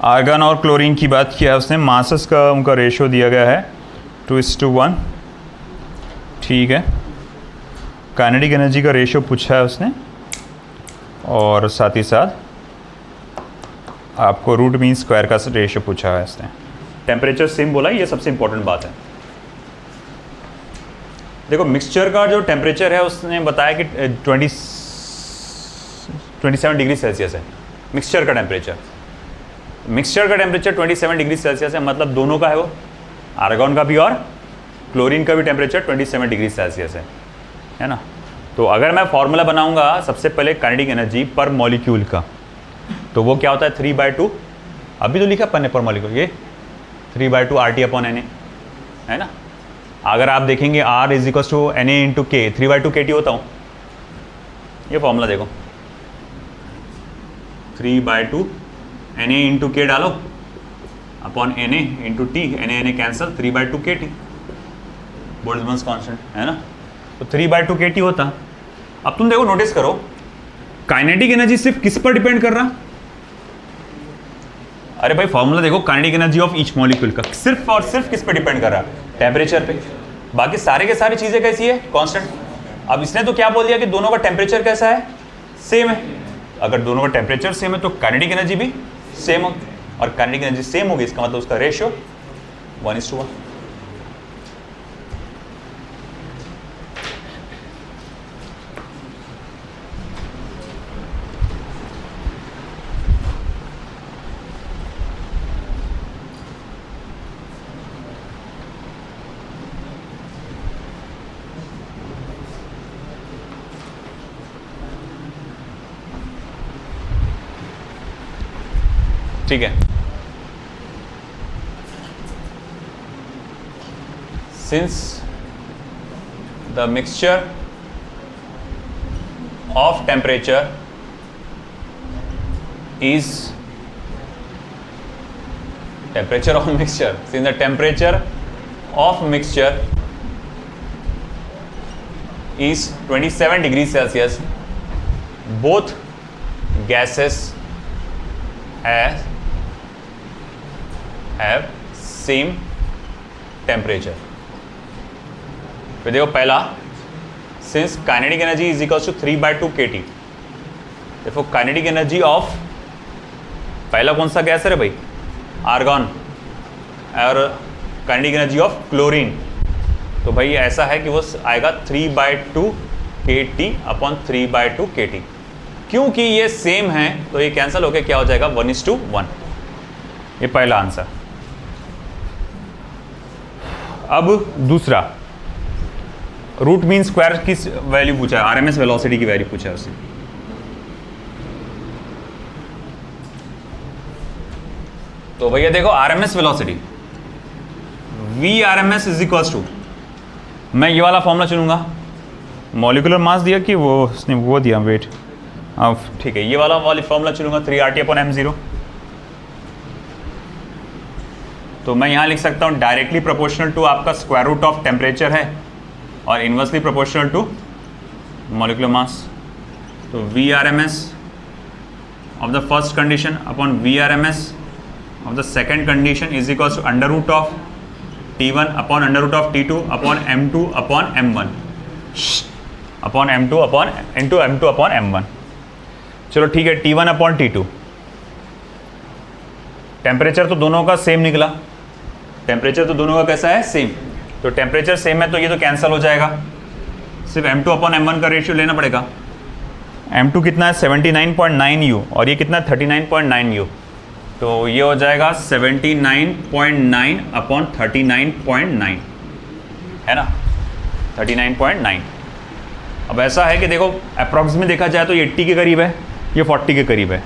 आर्गन और क्लोरीन की बात किया उसने, मासेस का उनका रेशियो दिया गया है 2:1, ठीक है। काइनेटिक एनर्जी का रेशियो पूछा है उसने, और साथ ही साथ आपको रूट मीन स्क्वायर का रेशियो पूछा है उसने। टेम्परेचर सेम बोला, ये सबसे इंपॉर्टेंट बात है। देखो मिक्सचर का जो टेम्परेचर है उसने बताया कि 27 डिग्री सेल्सियस है मिक्सचर का टेम्परेचर। मिक्सचर का टेम्परेचर 27 डिग्री सेल्सियस है, मतलब दोनों का है वो, आर्गॉन का भी और क्लोरीन का भी टेम्परेचर 27 डिग्री सेल्सियस है ना। तो अगर मैं फॉर्मूला बनाऊंगा सबसे पहले काइनेटिक एनर्जी पर मॉलिक्यूल का, तो वो क्या होता है 3/2, अभी तो लिखा अपन ने पर मॉलिक्यूल, ये 3/2 RT/Na है ना। अगर आप देखेंगे R = Na × K, 3/2 KT होता हूँ, ये फॉर्मूला देखो 3/2 Na × K डालो, upon Na into T, Na cancel, 3/2 kT Boltzmann constant है ना, तो 3/2 kT होता। अब तुम देखो नोटिस करो काइनेटिक एनर्जी सिर्फ किस पर डिपेंड कर रहा, अरे भाई फॉर्मूला देखो kinetic energy of each molecule का सिर्फ और सिर्फ किस पे डिपेंड कर रहा है, टेम्परेचर पे। बाकी सारे के सारी चीजें कैसी है, कांस्टेंट। अब इसने तो क्या बोल दिया कि दोनों का टेम्परेचर कैसा है, सेम है। अगर दोनों का टेम्परेचर सेम है तो काइनेटिक एनर्जी भी सेम हो, और काइनेटिक एनर्जी सेम होगी इसका मतलब उसका रेशियो 1:1। ठीक है, since the mixture of temperature is temperature of mixture, since the temperature of mixture is 27 degrees Celsius, both gases have same temperature। फिर देखो पहला, since kinetic energy is equals to 3/2 kT, देखो काइनेटिक एनर्जी ऑफ पहला कौन सा gas है रे भाई, आर्गन, और काइनेटिक एनर्जी ऑफ क्लोरीन, तो भाई ऐसा है कि वो आएगा 3/2 kT अपॉन 3/2 kT। क्योंकि ये सेम है तो ये कैंसिल होकर क्या हो जाएगा, 1:1। ये पहला आंसर। अब दूसरा, रूट मीन स्क्वायर की वैल्यू पूछा है, आरएमएस वेलोसिटी की वैल्यू पूछा है उसने। तो भैया देखो RMS velocity Vrms is equals to, मैं ये वाला फॉर्मूला चुनूंगा, मॉलिक्यूलर मास दिया कि वो उसने वो दिया वेट, अब ठीक है ये वाला फॉर्मूला चुनूंगा 3RT/m0। तो मैं यहाँ लिख सकता हूँ डायरेक्टली प्रोपोर्शनल टू आपका स्क्वायर रूट ऑफ टेम्परेचर है और inversely proportional to molecular mass. तो Vrms of the first condition upon Vrms of the second condition is equals to under root of T1 upon under root of T2 upon M2 upon M1 upon M2 अपॉन इंटू M2 upon M1। चलो ठीक है, T1 upon T2, temperature तो दोनों का same निकला, temperature तो दोनों का कैसा है, सेम, तो टेम्परेचर सेम है तो ये तो कैंसिल हो जाएगा, सिर्फ M2 अपॉन M1 का रेशियो लेना पड़ेगा। M2 कितना है 79.9 U और ये कितना 39.9 U, तो ये हो जाएगा 79.9 अपॉन 39.9, है ना 39.9। अब ऐसा है कि देखो अप्रॉक्सीमेट देखा जाए तो ये 80 के करीब है, ये 40 के करीब है,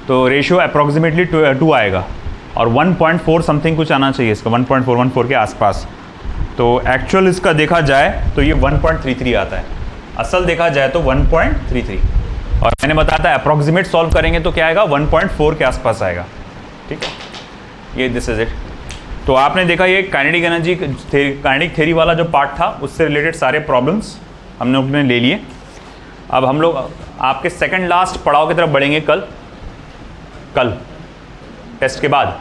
तो रेशियो अप्रॉक्सीमेटली 2 आएगा और 1.4 समथिंग कुछ आना चाहिए इसका, 1.414 के आसपास। तो एक्चुअल इसका देखा जाए तो ये 1.33 आता है, असल देखा जाए तो 1.33, और मैंने बताया था अप्रॉक्सीमेट सॉल्व करेंगे तो क्या आएगा 1.4 के आसपास आएगा। ठीक है, ये दिस इज इट। तो आपने देखा ये काइनेटिक एनर्जी काइनेटिक थ्योरी वाला जो पार्ट था उससे रिलेटेड सारे प्रॉब्लम्स हम लोग ने ले लिए। अब हम लोग आपके सेकंड लास्ट पड़ाव की तरफ बढ़ेंगे कल टेस्ट के बाद,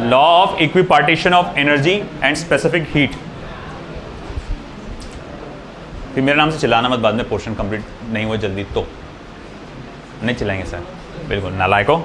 law of equipartition of energy and specific heat. फिर मेरे नाम से चिल्लाना मत बाद में पोर्शन कंप्लीट नहीं हुआ जल्दी तो, नहीं चिल्लाएंगे सर, बिल्कुल नालायकों।